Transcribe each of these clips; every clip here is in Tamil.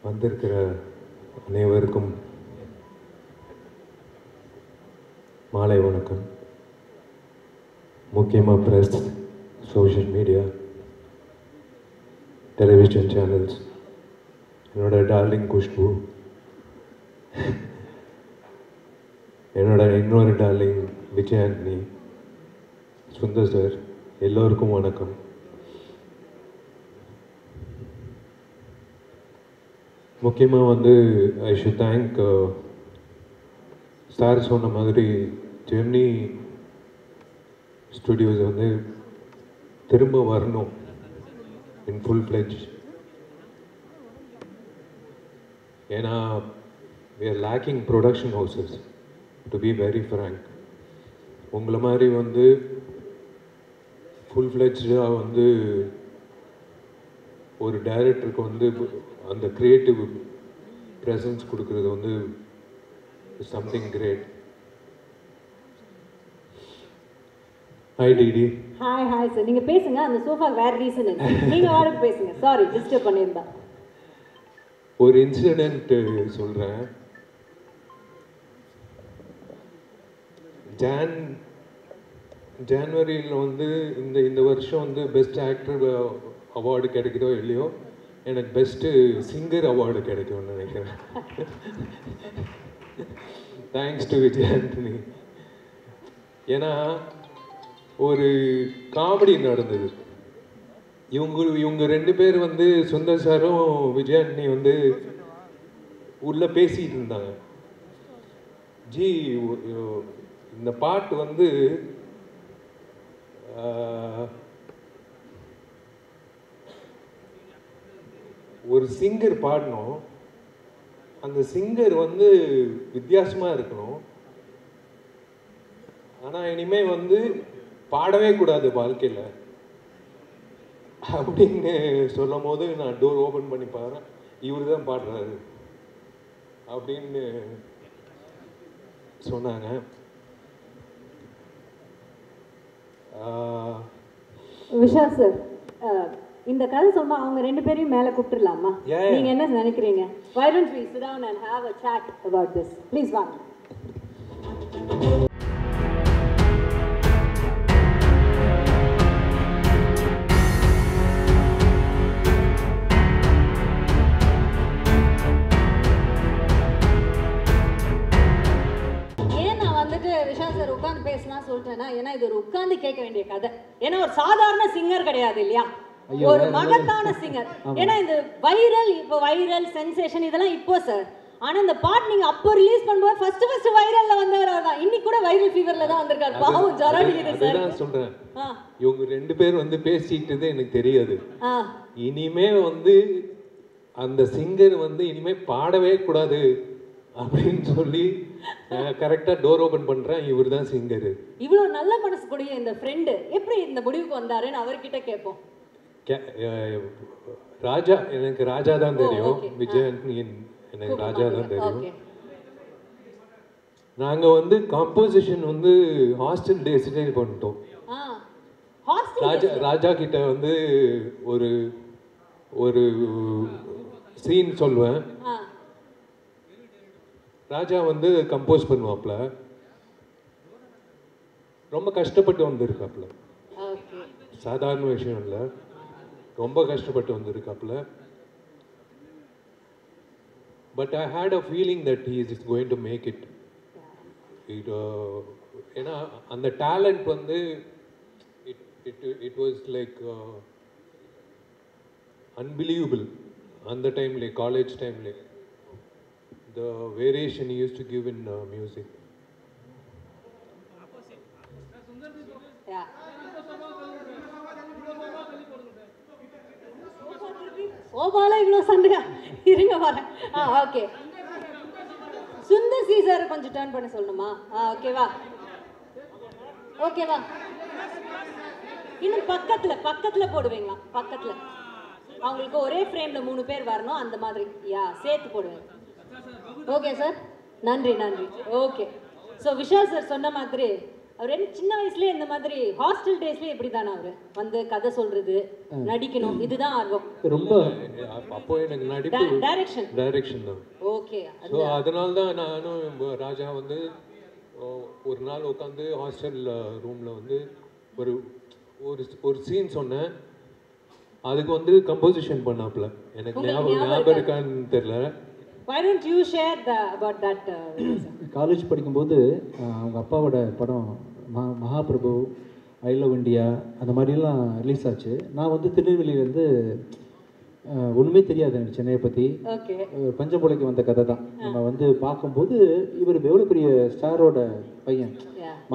வந்திருக்கிற அனைவருக்கும் மாலை வணக்கம். முக்கியமாக press, social media, television channels, என்னோட டார்லிங் குஷ்பு, என்னோட இன்னொரு டார்லிங் விஜய் ஆண்டனி, சுந்தர் சார், எல்லோருக்கும் வணக்கம். முக்கியமாக வந்து ஐ ஷுட் தேங்க் சார் சொன்ன மாதிரி ஜெமினி ஸ்டுடியோஸ் வந்து திரும்ப வரணும் இன் ஃபுல் ஃப்ளெஜ். ஏன்னா we are lacking production houses, to be very frank. உங்களை மாதிரி வந்து ஃபுல் ஃப்ளெஜ்டாக வந்து ஒரு டைரக்டருக்கு வந்து அந்த க்ரியேட்டிவ் ப்ரெசன்ஸ் கொடுக்குறது வந்து something great. Hi DD. Hi hi sir, நீங்கள் பேசுங்க. அந்த சோஃபா வேறு ரீசன் இல்லை, நீங்கள் வாடகை பேசுங்க. சாரி டிஸ்டர்ப் பண்ணியிருந்தா. ஒரு இன்சிடெண்ட் சொல்கிறேன். ஜான்வரியில் வந்து இந்த வருஷம் வந்து பெஸ்ட் ஆக்டர் அவார்டு கிடைக்குதோ இல்லையோ, எனக்கு பெஸ்ட்டு சிங்கர் அவார்டு கிடைக்கும்னு நினைக்கிறேன். Thanks to Vijay Antony. ஏன்னா ஒரு காமெடி நடந்தது. இவங்க ரெண்டு பேர் வந்து சுந்தர் சாரும் விஜய் ஆண்டனி வந்து உள்ள பேசிட்டு இருந்தாங்க. ஜி இந்த பாட்டு வந்து ஒரு சிங்கர் பாடணும், அந்த சிங்கர் வந்து வித்தியாசமாக இருக்கணும், ஆனால் இனிமேல் வந்து பாடவே கூடாது வாழ்க்கையில் அப்படின்னு சொல்லும் போது நான் டோர் ஓப்பன் பண்ணி பாருறேன், இவர் தான் பாடுறாரு அப்படின்னு சொன்னாங்க. விஷால் சார், இந்த கதை சொன்னா அவங்க ரெண்டு பேரையும் மேலே கூப்பிட்டுலாமா? நீங்க என்ன நினைக்கிறீங்க? Why don't we sit down and have a chat about this? Please வாங்க. விஷால் சார் உட்காந்து பேசலாம் சொல்லிட்டேன்னா, ஏன்னா இது ஒரு உட்காந்து கேட்க வேண்டிய கதை. ஏன்னா ஒரு சாதாரண சிங்கர் கிடையாது இல்லையா, ஒரு மகத்தான சிங்கர். ஏன்னா இந்த வைரல், இப்போ வைரல் சென்சேஷன் இதெல்லாம் இப்போ சார். ஆனா இந்த பாட்டு நீங்க அப்போ ரிலீஸ் பண்ணும்போது ஃபர்ஸ்ட் வைரல்ல வந்தவர் அவர் தான். இன்னைக்கு கூட வைரல் ஃபீவர்ல தான் வந்திருக்காரு. பாவம் ஜரடிக்குது சார். நான் சொல்றேன், இவங்க ரெண்டு பேர் வந்து பேசிக்கிட்டது எனக்கு தெரியாது. இனிமே வந்து அந்த சிங்கர் வந்து இனிமே பாடவே கூடாது அப்படின்னு சொல்லி கரெக்டாக டோர் ஓப்பன் பண்ணுறேன். இவர் தான் சிங்கர். இவ்வளோ நல்ல மனசு கூடிய இந்த ஃப்ரெண்டு எப்படி இந்த முடிவுக்கு வந்தாருன்னு அவர்கிட்ட கேட்போம். ராஜா, எனக்கு ராஜா தான் தெரியும். விஜய் ஆண்டனி எனக்கு ராஜா தான் தெரியும். நாங்கள் வந்து காம்போசிஷன் வந்து ஹாஸ்டல் டேஸ்லேயே பண்ணிட்டோம். ராஜா கிட்ட வந்து ஒரு சீன் சொல்லுவேன், ராஜா வந்து கம்போஸ் பண்ணுவாப்ல. ரொம்ப கஷ்டப்பட்டு வந்திருக்காப்ல, சாதாரண விஷயம் இல்லை, ரொம்ப கஷ்டப்பட்டு வந்திருக்காப்ல. But I hate a feeling that he is going to make it. ஏன்னா அந்த டேலண்ட் வந்து இட் வாஸ் லைக் அன்பிலீவபிள். அந்த டைம்லேயே, காலேஜ் டைம்லேயே, the variation he used to give in music. Yeah. ஓபால இவ்வளோ சண்டையா இருங்க வரேன். ஓகே, சுந்தர் சி சார் கொஞ்சம் டர்ன் பண்ண சொல்லணுமா? ஓகேவா, ஓகேவா. இன்னும் பக்கத்துல போடுவீங்களா? பக்கத்துல அவங்களுக்கு ஒரே ஃப்ரேம்ல 3 பேர் வரணும், அந்த மாதிரி சேர்த்து போடுவேன். ஓகே சார், நன்றி. ஓகே, ஸோ விஷால் சார் சொன்ன மாதிரி அவர் என்ன சின்ன வயசுலயே இந்த மாதிரி ஹாஸ்டல் டேஸ்லயே எப்படி தானே அவரு வந்து கதை சொல்றது நடிக்கணும் இதுதான் ஆர்வம் ரொம்ப அப்போ எனக்கு நடிப்பு டைரக்ஷன் தான். ஓகே. ஸோ அதனால தான் நானும் ராஜா வந்து ஒரு நாள் உட்காந்து ஹாஸ்டல் ரூமில் வந்து ஒரு ஒரு சீன் சொன்னேன். அதுக்கு வந்து கம்போசிஷன் பண்ணாப்புல. எனக்கு ஞாபகம் இருக்கான்னு தெரியல. Why don't you share about that? College படிக்கும்போது அவங்க அப்பாவோட படம் மகாபிரபு, ஐ லவ் இண்டியா அந்த மாதிரிலாம் ரிலீஸ் ஆச்சு. நான் வந்து திருநெல்வேலியிலேருந்து ஒன்றுமே தெரியாது எனக்கு சென்னையை பற்றி. பஞ்சம்புலைக்கு வந்த கதை தான். நம்ம வந்து பார்க்கும்போது இவர் எவ்வளோ பெரிய ஸ்டாரோட பையன்.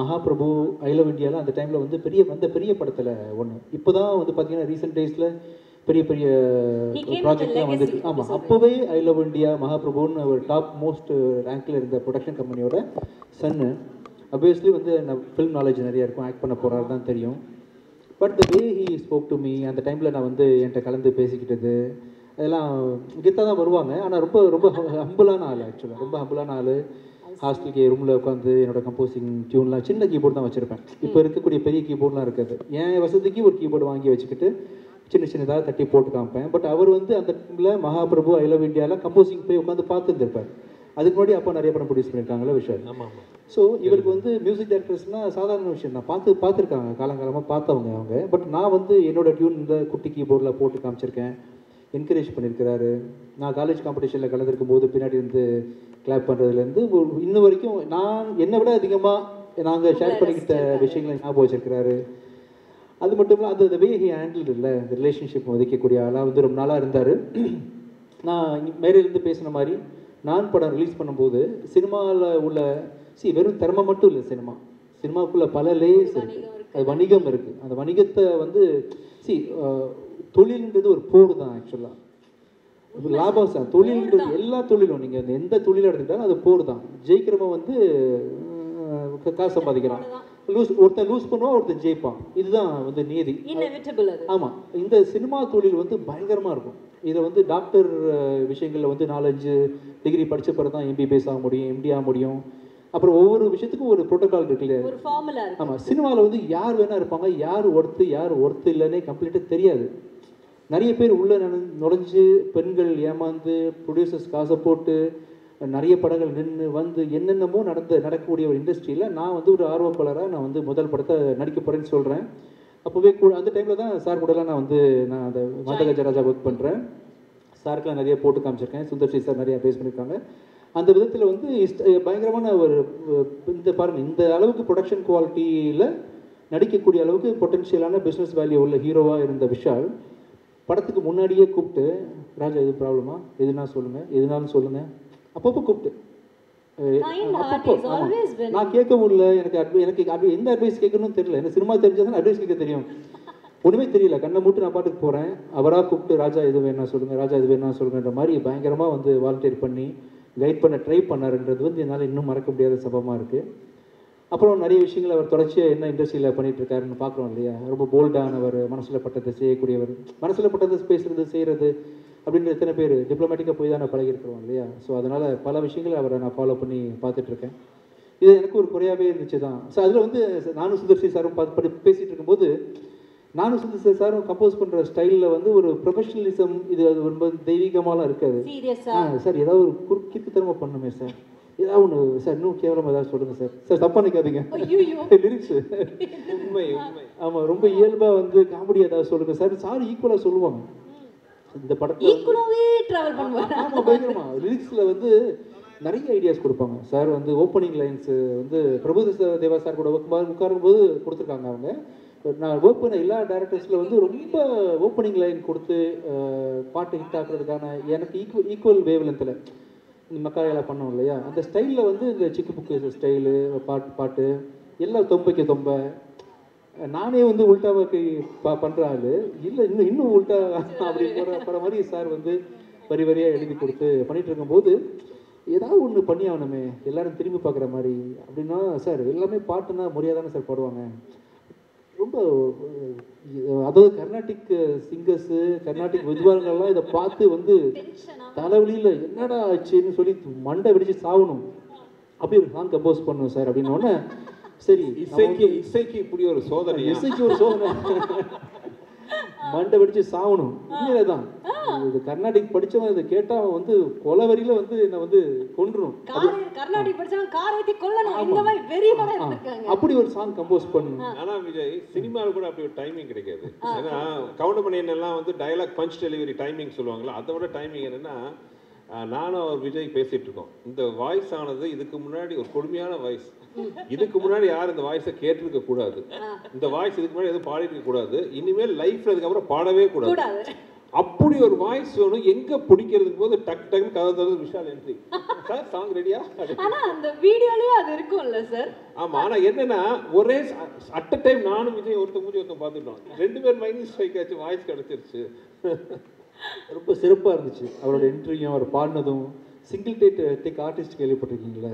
மகாபிரபு, ஐ லவ் இண்டியாலாம் அந்த டைமில் வந்து பெரிய படத்தில் ஒன்று. இப்போ தான் வந்து பார்த்தீங்கன்னா ரீசெண்ட் டேஸில் பெரிய பெரிய ப்ராஜெக்ட்லாம் வந்துட்டு. ஆமாம், அப்போவே ஐ லவ் இண்டியா, மகாபிரபுன்னு ஒரு டாப் மோஸ்ட் ரேங்கில் இருந்த ப்ரொடக்ஷன் கம்பெனியோட சன்னு. அப்வியஸ்லி வந்து நான் ஃபிலிம் நாலேஜ் நிறையா இருக்கும், ஆக்ட் பண்ண போகிறாரு தான் தெரியும். But the way he spoke to me, அந்த டைமில் நான் வந்து என்கிட்ட கலந்து பேசிக்கிட்டது அதெல்லாம் கெத்தாக தான் வருவாங்க. ஆனால் ரொம்ப ரொம்ப ஹம்பிளான ஆள். ஆக்சுவலாக ரொம்ப ஹம்பிளான ஆள். ஹாஸ்டலுக்கு ரூமில் உட்காந்து என்னோட கம்போசிங் டியூன்லாம் சின்ன கீபோர்டு தான் வச்சுருப்பேன். இப்போ இருக்கக்கூடிய பெரிய கீபோர்ட்லாம் இருக்காது. என் வசதிக்கு ஒரு கீபோர்டு வாங்கி வச்சுக்கிட்டு சின்னதாக தட்டி போட்டு காமிப்பேன். பட் அவர் வந்து அந்த டைமில் மகாபிரபு, ஐ லவ் இண்டியாவில் கம்போசிங் போய் உட்காந்து பார்த்துருந்துருப்பார். அதுக்கு முன்னாடி அப்பா நிறைய படம் ப்ரொடியூஸ் பண்ணியிருக்காங்களே விஷயம். ஸோ இவருக்கு வந்து மியூசிக் டைரக்டர்ஸ்னால் சாதாரண விஷயம் தான். பார்த்துருக்காங்க, காலங்காலமாக பார்த்தவங்க அவங்க. பட் நான் வந்து என்னோட டியூன் இந்த குட்டி கீபோர்டில் போட்டு காமிச்சிருக்கேன். என்கரேஜ் பண்ணியிருக்கிறாரு. நான் காலேஜ் காம்படிஷனில் கலந்துருக்கும் போது பின்னாடி இருந்து கிளாப் பண்ணுறதுலேருந்து இன்ன வரைக்கும் நான் என்னை விட அதிகமாக நாங்கள் ஷேர் பண்ணிக்கிட்ட விஷயங்களை ஞாபகம் வச்சிருக்கிறாரு. அது மட்டும் இல்லை, அந்த வே ஹி ஹேண்டில் இல்லை இந்த ரிலேஷன்ஷிப் ஒதுக்கக்கூடிய ஆளாக வந்து ரொம்ப நாளாக இருந்தார். நான் மேலேருந்து பேசின மாதிரி நான் படம் ரிலீஸ் பண்ணும்போது சினிமாவில் உள்ள வெறும் திறமை மட்டும் இல்லை, சினிமாவுக்குள்ள பல லேயர்ஸ் இருக்குது. அது வணிகம் இருக்குது. அந்த வணிகத்தை வந்து தொழில்ன்றது ஒரு போர் தான். ஆக்சுவலாக லாபம் சார். தொழில்ன்றது எல்லா தொழிலும் நீங்கள் எந்த தொழிலை எடுத்துக்கிட்டாலும் அது போர் தான். ஜெயிக்கிறவன் வந்து காசு சம்பாதிக்கிறான், ஒருத்தன் லூஸ் பண்ணுவான், ஒருத்தன் ஜெயிப்பான். இதுதான் வந்து நீதி. ஆமாம், இந்த சினிமா தொழில் வந்து பயங்கரமாக இருக்கும். இதை வந்து டாக்டர் விஷயங்களில் வந்து 4-5 டிகிரி படித்த பிறகு தான் எம்பிபிஎஸ் ஆக முடியும், எம்டி ஆக முடியும். அப்புறம் ஒவ்வொரு விஷயத்துக்கும் ஒரு ப்ரோட்டோகால் இருக்கு இல்லையா? ஆமாம், சினிமாவில் வந்து யார் வேணா இருப்பாங்க, யார் ஒர்த்து இல்லைன்னே கம்ப்ளீட்டாக தெரியாது. நிறைய பேர் உள்ளே நுழைஞ்சு பெண்கள் ஏமாந்து ப்ரொடியூசர்ஸ் காசை போட்டு நிறைய படங்கள் நின்று வந்து என்னென்னமோ நடக்கக்கூடிய ஒரு இண்டஸ்ட்ரியில் நான் வந்து ஒரு ஆர்வப்பாளராக நான் வந்து முதல் படத்தை நடிக்க போகிறேன்னு சொல்கிறேன். அப்போவே அந்த டைமில் தான் சார் கூடலாம் நான் அந்த மாதகஜராஜா ஒர்க் பண்ணுறேன். சாருக்கெலாம் நிறைய போட்டு காமிச்சிருக்கேன். சுந்தர்சி சார் நிறையா பேஸ் பண்ணியிருக்காங்க. அந்த விதத்தில் வந்து பயங்கரமான ஒரு இந்த அளவுக்கு ப்ரொடக்ஷன் குவாலிட்டியில் நடிக்கக்கூடிய அளவுக்கு பொட்டென்ஷியலான பிஸ்னஸ் வேல்யூ உள்ள ஹீரோவாக இருந்த விஷால் படத்துக்கு முன்னாடியே கூப்பிட்டு, ராஜா இது ப்ராப்ளமா, எதுனாலும் சொல்லுங்கள் அப்பப்போ கூப்பிட்டு நான் கேட்க முடியல. எனக்கு எந்த அட்வைஸ் கேட்கணும்னு தெரியல. எனக்கு சினிமா தெரிஞ்சதான் அட்வைஸ் கேட்க தெரியும். ஒன்றுமே தெரியல. கண்ணை மூட்டு நான் பாட்டுக்கு போகிறேன். அவராக கூப்பிட்டு ராஜா இது வேணா சொல்லுங்கள், ராஜா இது வேணா சொல்லுங்கன்ற மாதிரி பயங்கரமாக வந்து வாலண்டியர் பண்ணி கைட் பண்ண ட்ரை பண்ணாருன்றது வந்து என்னால் இன்னும் மறக்க முடியாத சம்பவமாக இருக்குது. அப்புறம் நிறைய விஷயங்கள் அவர் தொடர்ச்சியாக என்ன இண்டஸ்ட்ரியில் பண்ணிகிட்டு இருக்காருன்னு பார்க்குறோம் இல்லையா? ரொம்ப போல்டானவர், மனசில் பட்டதை செய்யக்கூடியவர். மனசில் பட்டதை பேசுகிறது செய்கிறது அப்படின்ற எத்தனை பேர் டிப்ளமேட்டிக்காக போய் தான் நான் பழகிருக்கிறோம் இல்லையா? ஸோ அதனால் பல விஷயங்களை அவரை நான் ஃபாலோ பண்ணி பார்த்துட்ருக்கேன். இது எனக்கு ஒரு குறையாகவே இருந்துச்சு தான். ஸோ அதில் வந்து நானும் சுந்தர்சி சாரும் பேசிகிட்டு இருக்கும்போது நானும் சுந்தர்சி சாரும் கம்போஸ் பண்ணுற ஸ்டைலில் வந்து ஒரு ப்ரொஃபஷனலிசம், அது ரொம்ப தெய்வீகமாலாம் இருக்காது. சார் ஏதாவது ஒரு குறுக்கித்தனமாக பண்ணுமே சார், ஏதாவது ஒன்று சார், இன்னும் கேவலமாக ஏதாவது சொல்லுங்கள் சார் தப்பாக நிற்காதீங்க லிரிக்ஸு. ஆமாம், ரொம்ப இயல்பாக வந்து காமெடி ஏதாவது சொல்லுங்கள் சார் ஈக்குவலாக சொல்லுவாங்க. இந்த படத்தில் பயங்கரமா லிரிக்ஸில் வந்து நிறைய ஐடியாஸ் கொடுப்பாங்க சார். வந்து ஓப்பனிங் லைன்ஸு வந்து பிரபு தேவா சார் கூட உட்காரும்போது கொடுத்துருக்காங்க. அவங்க நான் ஒர்க் பண்ண எல்லா டேரக்டர்ஸில் வந்து ரொம்ப ஓப்பனிங் லைன் கொடுத்து பாட்டு ஹிட் ஆக்குறதுக்கான எனக்கு ஈக்குவல் வேவ் லென்த்தில் இந்த மக்காயெல்லாம் பண்ணோம் இல்லையா? அந்த ஸ்டைலில் வந்து இந்த சிக்கு புக்கு ஸ்டைலு பாட்டு எல்லாம் தொம்பை நானே வந்து உல்டாவுக்கு பண்ணுற ஆள் இல்லை, இன்னும் உல்டா அப்படி போகிற மாதிரி சார் வந்து வரியாக எழுதி கொடுத்து பண்ணிகிட்டு இருக்கும்போது ஏதாவது ஒன்று பண்ணி ஆகணுமே, எல்லோரும் திரும்பி பார்க்குற மாதிரி அப்படின்னா சார் எல்லாமே பாட்டுன்னா முறையாக தானே சார் பாடுவாங்க. ரொம்ப அதாவது கர்நாடிக் சிங்கர்ஸு, கர்நாடிக் வித்வான்கள்லாம் இதை பார்த்து வந்து தலைவலியில் என்னடா ஆச்சுன்னு சொல்லி மண்டை வெடிச்சு சாகணும். அப்படி ஒரு சாங் கம்போஸ் பண்ணும் சார் அப்படின்னோடனே சரி, இசைக்கு இப்படி ஒரு சோதனை, இசைக்கு ஒரு சோதனை, மண்டை வெடிச்சு சாவணும். உண்மையிலதான் இது கர்நாடிக் படிச்சவன் இதை கேட்டா அவன் வந்து கொலவரியில வந்து என்ன வந்து கொன்றும். கர்நாடிக் படிச்சவன் காரேத்தி கொல்லணும், இந்த மாதிரி வெறியோட இருக்காங்க. அப்படி ஒரு சாங் கம்போஸ் பண்ணணும். ஆனா விஜய் சினிமாவில் கூட அப்படி ஒரு டைமிங் கிடைக்காது. ஏன்னா கவுண்டமணியன் எல்லாம் வந்து டயலாக் பஞ்ச் டெலிவரி டைமிங் சொல்லுவாங்களா, அதை விட டைமிங் என்னன்னா, நானும் அவர் விஜய் பேசிட்டு இருக்கோம். இந்த வாய்ஸ் ஆனது இதுக்கு முன்னாடி ஒரு கொடுமையான வாய்ஸ், இதுக்கு முன்னாடி யாரும் இந்த வாய்ஸை கேட்டிருக்க கூடாது, இந்த வாய்ஸ் இதுக்கு முன்னாடி எதுவும் பாடிட்டு இருக்க கூடாது, இனிமேல் லைஃப்ல இதுக்கப்புறம் பாடவே கூடாது, அப்படி ஒரு வாய்ஸ் வேணும். எங்க பிடிக்கிறதுக்கு போது டக் டக் கதை விஷால் என்ட்ரி, சார் சாங் ரெடியா? ஆனா அந்த வீடியோலயே அது இருக்கும்ல சார். ஆமா, ஆனா என்னன்னா ஒரே அட் அ டைம் நானும் விஜய் ஒருத்த மூஞ்சி ஒருத்த பார்த்துட்டோம், 2 பேர் மைண்ட் ஸ்ட்ரைக் ஆச்சு, வாய்ஸ் கிடைச்சிருச்சு. ரொம்ப சிறப்பா இருந்துச்சு அவரோட என்ட்ரியும் அவர் பாடினதும். சிங்கிள் டேக் ஆர்டிஸ்ட் கேள்விப்பட்டிருக்கீங்களா?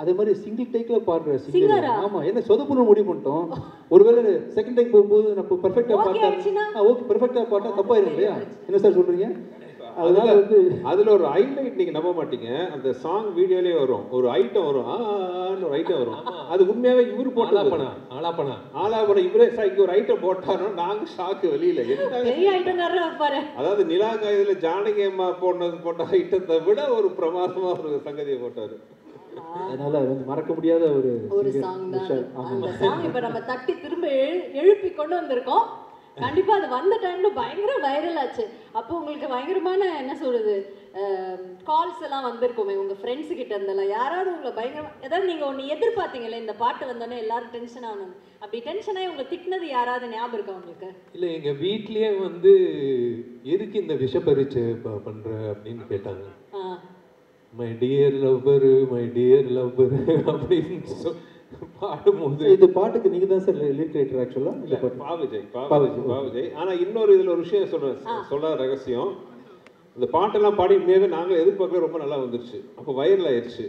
அதே மாதிரி சிங்கிள் டேக்ல பாடுற சிங்கர். ஆமா, என்ன சொதப்புன்னு முடிவு பண்ணிட்டோம். ஒருவேளை செகண்ட் டேக் போகும்போது நம்ம பெர்ஃபெக்ட்டா பாட்டா ஓகே பெர்ஃபெக்ட்டா பாட்டா தப்பாயிரும் இல்லையா? என்ன சார் சொல்றீங்க? அதனால வந்து அதுல ஒரு ஹைலைட் நீங்க நம்ப மாட்டீங்க, அந்த சாங் வீடியோலயே வரும் ஒரு ஐட்டம் வரும், ஒரு ஐட்டம் வரும், அது உண்மையாவே இவரு போட்டு ஆலாபனா இவரே இங்க ஒரு ஐட்டம் போட்டாரோ நாங்க ஷாக்கு வெளியில. அதாவது நிலா காயதுல ஜானகி அம்மா போட்ட ஐட்டத்தை விட ஒரு பிரமாதமா ஒரு சங்கதியை போட்டாரு. அதனால வந்து மறக்க முடியாத ஒரு சாங் தான். அந்த சாங் இப்ப நம்ம தட்டி திரும்ப எழுப்பி கொண்டு வந்திருக்கோம். கண்டிப்பா அது வந்த டைம்ல பயங்கர வைரல் ஆச்சு. அப்போ உங்களுக்கு பயங்கரமான என்ன சொல்றது கால்ஸ் எல்லாம் வந்திருக்குமே உங்க ஃப்ரெண்ட்ஸ் கிட்ட இருந்தெல்லாம். யாராவது உங்களை பயங்கரமா ஏதாவது நீங்க ஒன்று எதிர்பார்த்தீங்களே, இந்த பாட்டு வந்தோடனே எல்லாரும் டென்ஷன் ஆகணும், அப்படி டென்ஷனாகி உங்களை திட்டினது யாராவது ஞாபகம் இருக்கா உங்களுக்கு? இல்லை, எங்க வீட்லயே வந்து எதுக்கு இந்த விஷ பரீட்சை பண்ற அப்படின்னு கேட்டாங்க. மை டியர் லவ்வர் அப்படின்னு பாடும்போது இந்த பாட்டுக்கு நீங்க தான் சார் லிரிக் ரைட்டர் ஆக்சுவலா? பாவிஜய். ஆனா இன்னொரு இதுல ஒரு விஷயம் சொல்ற ரகசியம், இந்த பாட்டெல்லாம் பாடி உண்மையாவே நாங்கள் எதிர்பார்க்கல, ரொம்ப நல்லா வந்துருச்சு, அப்போ வைரல் ஆயிடுச்சு.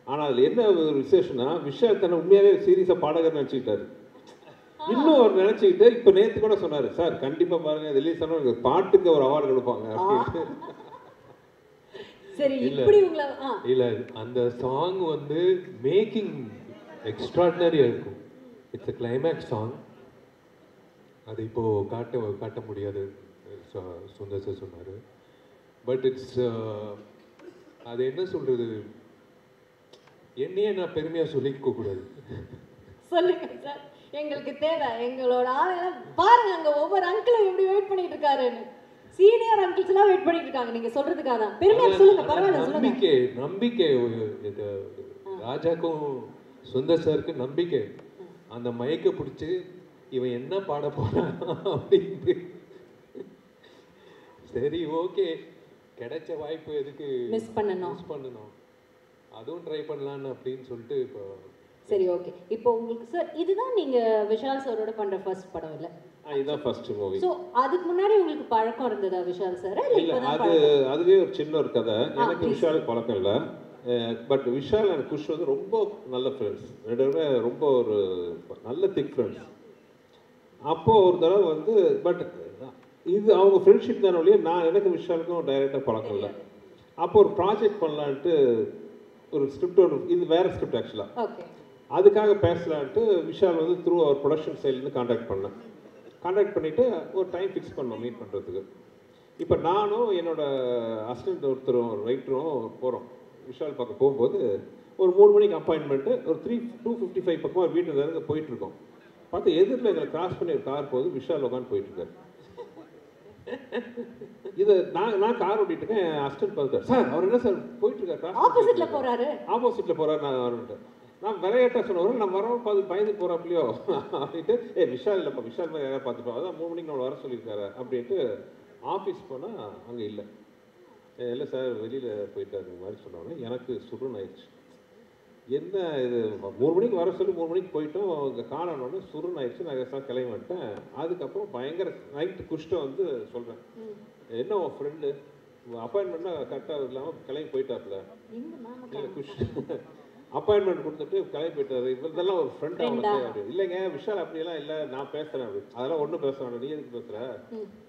ஆனா அதுல என்ன ஒரு விசேஷம்னா, விஷால் தன்னை உண்மையாவே சீரியஸா பாடகர் நினைச்சுக்கிட்டாரு. இன்னும் அவர் நினைச்சுக்கிட்டு இப்ப நேத்து கூட சொன்னாரு, சார் கண்டிப்பா பாருங்க ரிலீஸ் ஆன பாட்டுக்கு ஒரு அவார்டு கொடுப்பாங்க அப்படின்னு. சரி, இப்படி உங்களை இல்ல அந்த சாங் வந்து மேக்கிங் எக்ஸ்ட்ராடினரியா இருக்கும். It's a climax song. அது இப்போ காட்ட முடியாது சுந்தர் சார் சொன்னாரு. பட் இட்ஸ் அது என்ன சொல்றது, என்னையே நான் பெருமையா சொல்லிக்க கூடாது. சொல்லுங்க சார், எங்களுக்கு தேவை. எங்களோட ஆளெல்லாம் பாருங்க, அங்க ஒவ்வொரு அங்கிளும் எப்படி வெயிட் பண்ணிட்டு இருக்காருன்னு. சீனியர் அங்கிள்ஸ் எல்லாம் வெயிட் பண்ணிட்டு இருக்காங்க நீங்க சொல்றதுக்காக தான். பெருமையா சொல்லுங்க, பரவாயில்ல சொல்லுங்க. நம்பிக்கை ராஜாக்கும் சுந்தர் சாருக்கு நம்பிக்கை. அந்த மைக்கை பிடிச்சி இவன் என்ன பாட போறான் அப்படின்ட்டு. சரி ஓகே, கிடைச்ச வாய்ப்பு எதுக்கு மிஸ் பண்ணணும், அதுவும் ட்ரை பண்ணலான்னு அப்படின்னு சொல்லிட்டு இப்போ. சரி ஓகே, இப்போ உங்களுக்கு சார் இதுதான் நீங்க விஷால் சாரோட பண்ற ஃபர்ஸ்ட் படம் இல்ல? இதுதான் ஃபர்ஸ்ட் மூவி. சோ அதுக்கு முன்னாடி உங்களுக்கு பழக்கம் இருந்ததா விஷால் சார்? இல்ல, அதுவே ஒரு சின்ன ஒரு கதை. எனக்கு விஷாலுக்கு பழக்கம் இல்லை. பட் விஷால் அண்ட் குஷ் வந்து ரொம்ப நல்ல ஃப்ரெண்ட்ஸ், ரெண்டு பேருமே ரொம்ப ஒரு நல்ல திக் ஃப்ரெண்ட்ஸ். அப்போது ஒரு தடவை வந்து பட் இது அவங்க ஃப்ரெண்ட்ஷிப் தானே ஒழிய எனக்கு விஷாலுக்கும் டைரெக்டாக பழக்கம் இல்லை. அப்போ ஒரு ப்ராஜெக்ட் பண்ணலான்ட்டு ஒரு ஸ்கிரிப்ட் ஒன்று, இது வேறு ஸ்கிரிப்ட் ஆக்சுவலாக, அதுக்காக பேசலான்ட்டு விஷால் வந்து த்ரூ அவர் ப்ரொடக்ஷன் சைட்லேருந்து கான்டாக்ட் பண்ணிவிட்டு ஒரு டைம் ஃபிக்ஸ் பண்ணோம் மீட் பண்ணுறதுக்கு. இப்போ நானும் என்னோட அசிஸ்டன்ட் ஒருத்தரும் ரைட்டரும் போகிறோம். விஷால் பார்க்க போகும்போது ஒரு 3 மணிக்கு அப்பாயின்மெண்ட்டு, ஒரு 2:55 பக்கமாக ஒரு வீட்டில் இருந்து போயிட்டுருக்கோம். பார்த்து எதிரில் எங்களை கிராஸ் பண்ணி ஒரு கார் போகுது, விஷால் உட்காந்து போயிட்டுருக்காரு. இது நான் கார் ஓட்டிட்டு இருக்கேன், என் அசிஸ்டன்ட் பார்த்தார், சார் அவர் என்ன சார் போயிட்டுருக்காரு, ஆப்போசிட்டில் போகிறாரு. நான் விளையாட்டா சொன்னவரும் நான் வரவும் பார்த்து பயந்து போகிறாப்லையோ அப்படின்ட்டு, விஷால் இல்லைப்பா, விஷால் மாதிரி யாராவது பார்த்துப்போம், அதான் 3 மணிக்கு நம்மளை வர சொல்லியிருக்காரு அப்படின்ட்டு ஆஃபீஸ் போனால் அங்கே இல்லை சார் வெளியில் போயிட்டாரு மாதிரி சொன்னோன்னே எனக்கு சுருன்னு ஆயிடுச்சு. என்ன இது 3 மணிக்கு வர சொல்லி 3 மணிக்கு போயிட்டோம், இங்கே காணணுன்னு சுருன்னு ஆயிடுச்சு. நான் சார் கிளம்பி வந்துட்டேன். அதுக்கப்புறம் பயங்கர நைட்டு குஷ்ட வந்து சொல்கிறேன், என்ன உன் ஃப்ரெண்டு அப்பாயின்மெண்ட்னா கரெக்டாக இல்லாமல் கிளம்பி போயிட்டாப்புல. இல்லை குஷ் அப்பாயின்மெண்ட் கொடுத்துட்டு கிளம்பி போயிட்டாரு, இதெல்லாம் ஒரு ஃப்ரெண்ட் அவனுக்கு அப்படி. இல்லைங்க விஷால் அப்படியெல்லாம் இல்லை, நான் பேசுகிறேன் அப்படி. அதெல்லாம் ஒன்றும் பேச வேண்டாம், நீ எதுக்கு பேசுகிற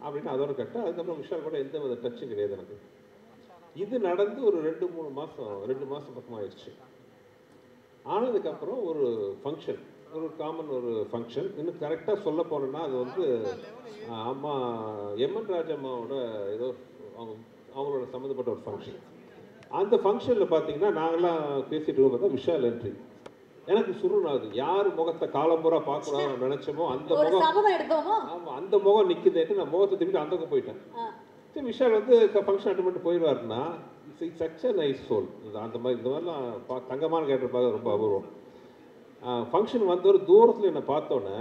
அப்படின்னு அதோட கட்ட. அதுக்கப்புறம் விஷால் கூட எந்த வித டச்சும் கிடையாது எனக்கு. இது நடந்து ஒரு 2 மாதம் பக்கமாக ஆயிடுச்சு. ஆனதுக்கப்புறம் ஒரு ஃபங்க்ஷன், ஒரு காமன் ஒரு ஃபங்க்ஷன். இன்னும் கரெக்டாக சொல்ல போனோன்னா அது வந்து அம்மா எம்என் ராஜம்மாவோட ஏதோ அவங்களோட சம்மந்தப்பட்ட ஒரு ஃபங்க்ஷன். அந்த ஃபங்க்ஷனில் பார்த்தீங்கன்னா நாங்கள்லாம் பேசிட்டு இருக்கும் பார்த்தா விஷால் என்ட்ரி. எனக்கு சுருணாது, யார் முகத்தை காலம்பூரா பார்க்கக்கூடாதுன்னு நினைச்சோமோ அந்த முகம், ஆமாம் அந்த முகம் நிற்குதுன்ட்டு நான் முகத்தை திருப்பி அந்த பக்கம் போயிட்டேன். சரி விஷால் வந்து ஃபங்க்ஷன் அட்டன் பண்ணிட்டு போயிடுவாருன்னா it's such a nice soul. அந்த மாதிரி இந்த மாதிரிலாம் தங்கமான கேரக்டர் பார்க்க ரொம்ப அபூர்வம். ஃபங்க்ஷன் வந்த ஒரு தூரத்தில் என்னை பார்த்தோன்னே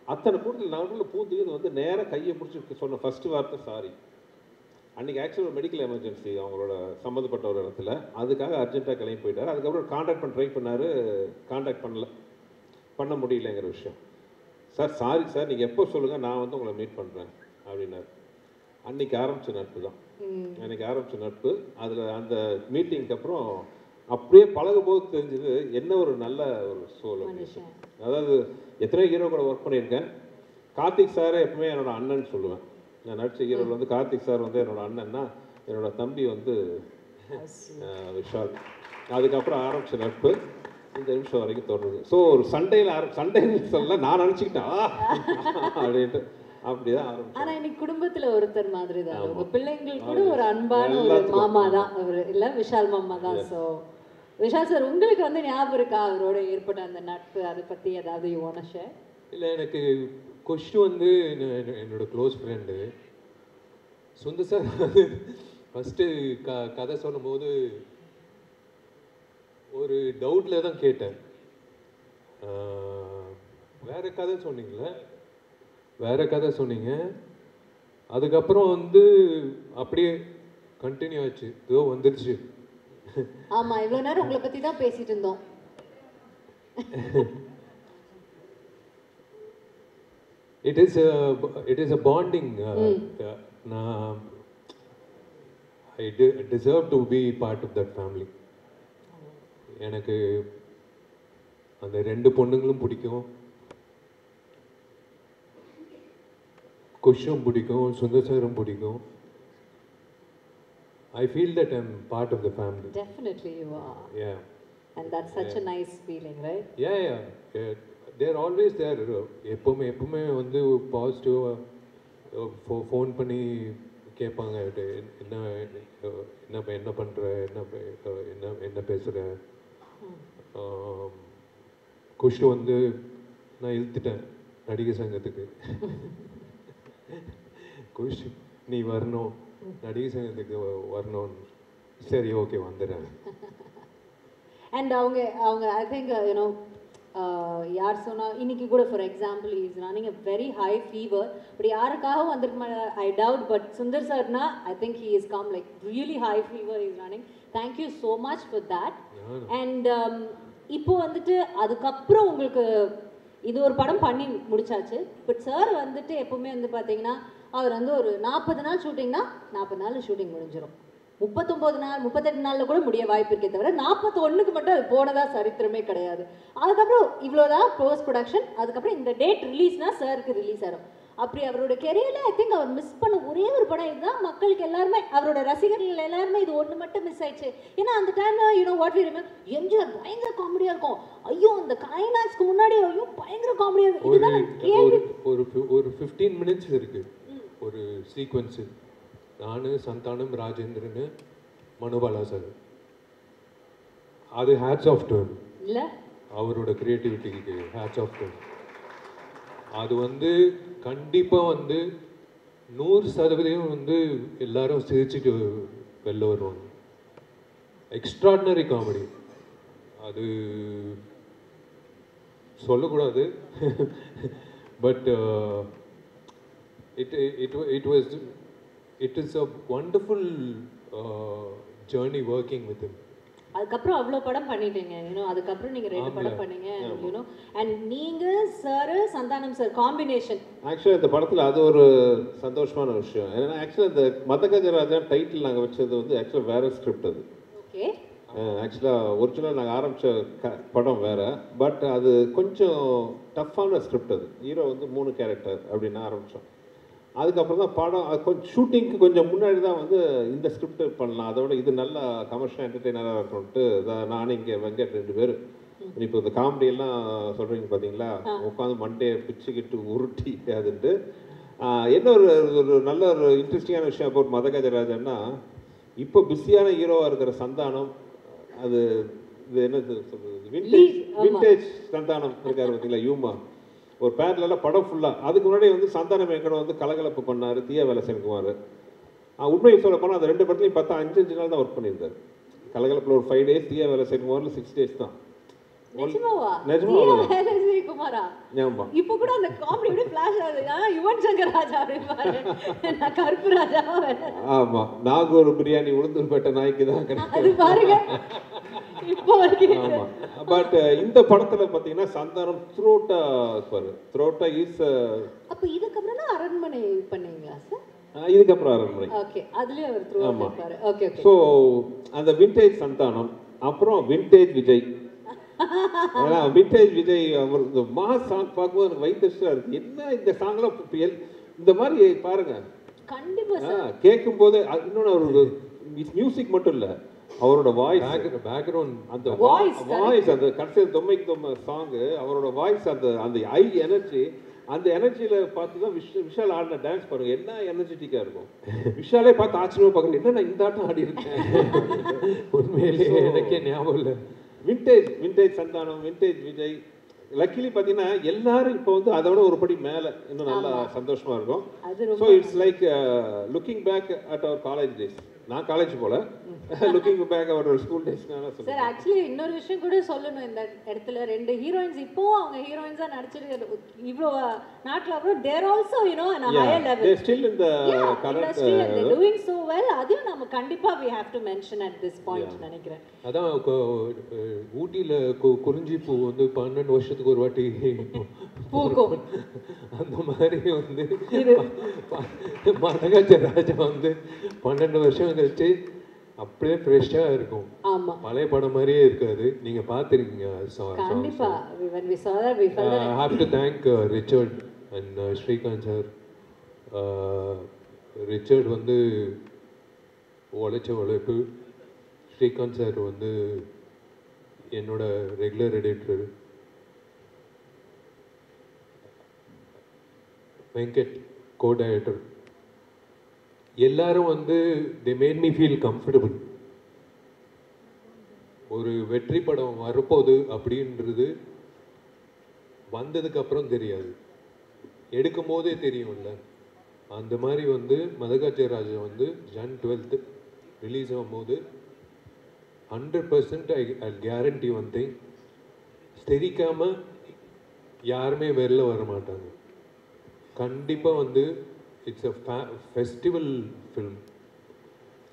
அத்தனை கூட்டத்தில் நடுவில் பூந்துன்னு வந்து நேராக கையை பிடிச்சி சொன்ன ஃபர்ஸ்ட் வார்த்தை சாரி. அன்றைக்கி ஆக்சுவலாக ஒரு மெடிக்கல் எமர்ஜென்சி அவங்களோட சம்மந்தப்பட்ட ஒரு இடத்துல, அதுக்காக அர்ஜென்ட்டாக கிளம்பி போயிட்டார். அதுக்கப்புறம் காண்டாக்ட் பண்ண ட்ரை பண்ணார், காண்டாக்ட் பண்ண முடியலைங்கிற விஷயம். சார் சாரி சார், நீங்கள் எப்போ சொல்லுங்கள், நான் வந்து உங்களை மீட் பண்ணுறேன் அப்படின்னாரு. அன்றைக்கி ஆரம்பித்த நட்பு தான், அன்றைக்கி ஆரம்பித்த நட்பு. அதில் அந்த மீட்டிங்க்கு அப்புறம் அப்படியே பழகும் போது தெரிஞ்சது என்ன ஒரு நல்ல ஒரு சோல். அதாவது எத்தனையோ ஹீரோ கூட ஒர்க் பண்ணியிருக்கேன். கார்த்திக் சாரை எப்பவுமே என்னோட அண்ணன் சொல்லுவேன். நான் நடித்த ஹீரோவில் வந்து கார்த்திக் சார் வந்து என்னோட அண்ணன்னா, என்னோட தம்பி வந்து விஷால். அதுக்கப்புறம் ஆரம்பித்த நட்பு இந்த நிமிஷம் வரைக்கும் தொடருது. ஸோ ஒரு சண்டைன்னு சொல்லலாம் நான் நினச்சிக்கிட்டேன் அப்படின்ட்டு அப்படிதான் ஆரம்பிச்சேன். ஆனா இன்னைக்கு குடும்பத்துல ஒருத்தர் மாதிரி தான், உங்க பிள்ளைங்களுக்கு கூட ஒரு அன்பான ஒரு மாமா தான் அவர், இல்ல விஷால் மாமா தான். ஸோ விஷால் சார், உங்களுக்கு வந்து ஞாபகம் இருக்கா அவரோட ஏற்பட்ட அந்த நட்பு, அதை பத்தி ஏதாவது யூ வாண்ட் டு ஷேர்? இல்லை, எனக்கு கொஷ்டு வந்து என்னோட க்ளோஸ் ஃப்ரெண்டு சுந்தர் சார் வந்து ஃபஸ்ட்டு கதை சொல்லும்போது ஒரு டவுட்டில் தான் கேட்டேன். வேறு கதை சொன்னீங்களே, வேறு கதை சொன்னீங்க. அதுக்கப்புறம் வந்து அப்படியே கண்டினியூ ஆச்சு, ஏதோ வந்துருச்சு. ஆமா, இவ்வளோ நேரம் உங்களை பற்றி தான் பேசிட்டு இருந்தோம். It is a bonding. I deserve to be part of that family. எனக்கு அந்த ரெண்டு பொண்ணுங்களும் பிடிக்கும், குஷும் பிடிக்கும், சுந்தர் சாரும் பிடிக்கும். I feel that I'm part of the family. Definitely you are. Yeah. And that's such a nice feeling, right? Yeah. They're always there. எப்பவுமே வந்து பாசிட்டிவாக ஃபோன் பண்ணி கேட்பாங்க, என்ன பண்ணுற, என்ன பேசுகிற. குஷு வந்து நான் இழுத்துட்டேன் நடிகர் சங்கத்துக்கு. குஷ் நீ வரணும், நடிகர் சங்கத்துக்கு வரணும். சரி ஓகே வந்துடுறேன். அண்ட் அவங்க ஐ திங்க் யூனோ யார் சொன்னால் இன்னைக்கு கூட for example is running a very high fever. But யாருக்காகவும் வந்திருக்க ஐ டவுட், பட் சுந்தர் சார்னா I think he is come like really high fever is running. Thank you so much for that. And இப்போ வந்துட்டு அதுக்கப்புறம் உங்களுக்கு இது ஒரு படம் பண்ணி முடிச்சாச்சு. பட் சார் வந்துட்டு எப்போவுமே வந்து பார்த்தீங்கன்னா அவர் வந்து ஒரு 40 நாள் ஷூட்டிங்னா 40 நாள் ஷூட்டிங் முடிஞ்சிடும். 39 நாள் 38 நாளில் கூட முடிய வாய்ப்பு இருக்கே தவிர 41க்கு மட்டும் அது போனதா சரித்திரமே கிடையாது. அதுக்கப்புறம் இவ்வளோதான் போஸ்ட் ப்ரொடக்ஷன். அதுக்கப்புறம் இந்த டேட் ரிலீஸ்னா சாருக்கு ரிலீஸ் ஆகும். அப்படி அவரோட கெரியரில் ஐ திங்க் அவர் மிஸ் பண்ண ஒரே ஒரு படம் இதுதான். மக்களுக்கு எல்லாருமே, அவரோட ரசிகர்கள் எல்லாருமே இது ஒன்று மட்டும் மிஸ் ஆயிடுச்சு. ஏன்னா அந்த டைமில் you know what we remember, MGR பயங்கர காமெடியாக இருக்கும். ஐயோ அந்த கிளைமேக்ஸ்க்கு முன்னாடி ஐயோ பயங்கர காமெடியாக இருக்கும். ஒரு 15 minutes இருக்குது ஒரு சீக்வன்ஸு. நான், சந்தானம், ராஜேந்திரன், மனோபாலா சார். அது ஹேட்ஸ் ஆஃப் டு இல்லை, அவரோட கிரியேட்டிவிட்டிக்கு ஹேட்ஸ் ஆஃப் டு. அது வந்து கண்டிப்பாக வந்து 100% வந்து எல்லாரும் சிரிச்சுட்டு வெளில வருவாங்க. Extraordinary comedy. அது சொல்லக்கூடாது, but it is a wonderful journey working with him. அதுக்கப்புறம் அவ்வளோ படம் பண்ணிட்டீங்க, யூனோ. அதுக்கப்புறம் நீங்கள் 2 படம் பண்ணீங்க, யூனோ. அண்ட் நீங்கள் சார், சந்தானம் சார் காம்பினேஷன். ஆக்சுவலாக இந்த படத்தில் அது ஒரு சந்தோஷமான விஷயம். ஏன்னா ஆக்சுவலாக இந்த மதகஜராஜா டைட்டில் நாங்கள் வச்சது வந்து ஆக்சுவலாக வேறு ஸ்கிரிப்ட். அது ஓகே. ஆக்சுவலாக ஒரிஜினல் நாங்கள் ஆரம்பித்த படம் வேறு, பட் அது கொஞ்சம் டஃப்பான ஸ்கிரிப்ட். அது ஹீரோ வந்து 3 கேரக்டர் அப்படின்னு ஆரம்பித்தோம். அதுக்கப்புறம் தான் படம் கொஞ்சம் ஷூட்டிங்க்கு கொஞ்சம் முன்னாடி தான் வந்து இந்த ஸ்கிரிப்ட் பண்ணலாம், அதோட இது நல்லா கமர்ஷியல் என்டர்டெய்னராக இருக்கணும்ட்டு நானும் இங்கே வெங்கட் 2 பேர் இப்போ இந்த காமெடி எல்லாம் சொல்றீங்க பாத்தீங்களா, உட்காந்து மண்டையை பிச்சுக்கிட்டு உருட்டி அதுன்ட்டு. என்ன ஒரு நல்ல ஒரு இன்ட்ரெஸ்டிங்கான விஷயம் அபவுட் மதகஜராஜன்னா, இப்போ பிஸியான ஹீரோவா இருக்கிற சந்தானம், அது இது என்ன சொல்றது, விண்டேஜ் சந்தானம் இருக்காரு பார்த்தீங்களா, யூமா ஒரு பேர்லாம் படம் ஃபுல்லாக. அதுக்கு முன்னாடி வந்து சந்தானம் வெங்கடம் வந்து கலகலப்பு பண்ணார், தீயா வேலை செஞ்சுக்குவார். உண்மையை சொல்ல போனால் அந்த 2 படத்துலையும் பார்த்தா 5 நாள் தான் ஒர்க் பண்ணியிருந்தார். கலகலப்பில் ஒரு 5 days, தீயா வேலை செஞ்சுக்குவாரில் 6 days தான். இப்போ கூட அந்த காமெடி அப்படியே ஃபிளாஷ் ஆகுது. யுவன் சங்கர் ராஜா அப்படிம்பாரு, நான் கருப்பு ராஜாவா வேறேன். ஆமா, நாகூர் பிரியாணி உளுந்தூர்பேட்டை நாய்க்கு தான் அது பாருங்க இப்போ வரைக்கும். ஆமா, பட் இந்த படத்துல பாத்தீங்கன்னா சந்தானம் த்ரோட்டா இருப்பாரு. த்ரோட்டா இஸ் அப்ப இதுக்கப்புறம் தான் அரண்மனை பண்ணீங்களா சார்? இதுக்கப்புறம் அரண்மனை. ஓகே, அதுலயே அவர் த்ரோட்டா இருப்பாரு. Okay okay. சோ அந்த விண்டேஜ் சந்தானம், அப்புறம் விண்டேஜ் விஜய். ஏன்னா விண்டேஜ் விஜய் அவர் இந்த மாஸ் சாங் பார்க்கும்போது எனக்கு வைத்தறிச்சலா இருக்கு. என்ன இந்த சாங்லாம் இந்த மாதிரி பாருங்க, கண்டிப்பா சார் கேட்கும் போது. இன்னொன்று அவரோட மியூசிக் மட்டும் இல்ல, அவரோட வாய்ஸ், பேக்ரவுண்ட், அந்த வாய்ஸ், அந்த கடைசி தொம்மைக்கு தொம்மை சாங், அவரோட வாய்ஸ், அந்த ஐ எனர்ஜி, அந்த எனர்ஜியில பார்த்து தான் விஷால் ஆடின டான்ஸ் பாருங்க, என்ன எனர்ஜெட்டிக்கா இருக்கும். விஷாலே பார்த்து ஆச்சரியமா பார்க்கணும், என்ன நான் இந்த ஆட்டம் ஆடி இருக்கேன். உண்மையிலேயே எனக்கே ஞாபகம் இல்லை. Vintage Santhanam, vintage Vijay. Luckily பார்த்தீங்கன்னா எல்லாரும் இப்போ வந்து அதை விட ஒரு படி மேலே இன்னும் நல்லா சந்தோஷமா இருக்கும். So it's like looking back at our college days. நான் காலேஜ் போல, looking back our school days. Sir actually இன்னொரு விஷயம் கூட சொல்லணும் இந்த இடத்துல. 2 ஹீரோயின்ஸ் இப்போ அவங்க ஹீரோயின்ஸா நடிச்சிட்டு இவ்வளோ நாட்டில் அப்புறம் there also you know an higher level, they still in the current they're doing so well. அதையும் நம்ம கண்டிப்பா we have to mention at this point நினைக்கிறேன். அதான் ஊட்டியில குறிஞ்சி பூ வந்து 12 வருஷத்துக்கு ஒரு வாட்டி பூக்கும். அந்த மாதிரி வந்து மதகஜராஜா வந்து 12 வருஷம் கழிச்சு அப்படியே ஃப்ரெஷ்ஷாக இருக்கும். ஆமா, பழைய படம் மாதிரியே இருக்காது. நீங்க பார்த்துருக்கீங்க. கண்டிப்பா when we saw that we felt that. I have to thank Richard and Srikanth sir. Richard வந்து உழைச்ச உழைப்பு, ஸ்ரீகாந்த் சார் வந்து என்னோட regular editor, Venkat co director, எல்லாரும் வந்து they made me feel comfortable. ஒரு வெற்றி படம் வரப்போகுது அப்படின்றது வந்ததுக்கு அப்புறம் தெரியாது, எடுக்கும் போதே தெரியும்ல. அந்த மாதிரி வந்து மதகஜராஜா வந்து Jan 12th ரிலீஸ் ஆகும்போது 100% ஐ கேரண்டி ஒன் திங், தெரிக்காம யாருமே வெளில வர மாட்டாங்க. கண்டிப்பாக வந்து இட்ஸ் அ ஃபெஸ்டிவல் ஃபில்ம்.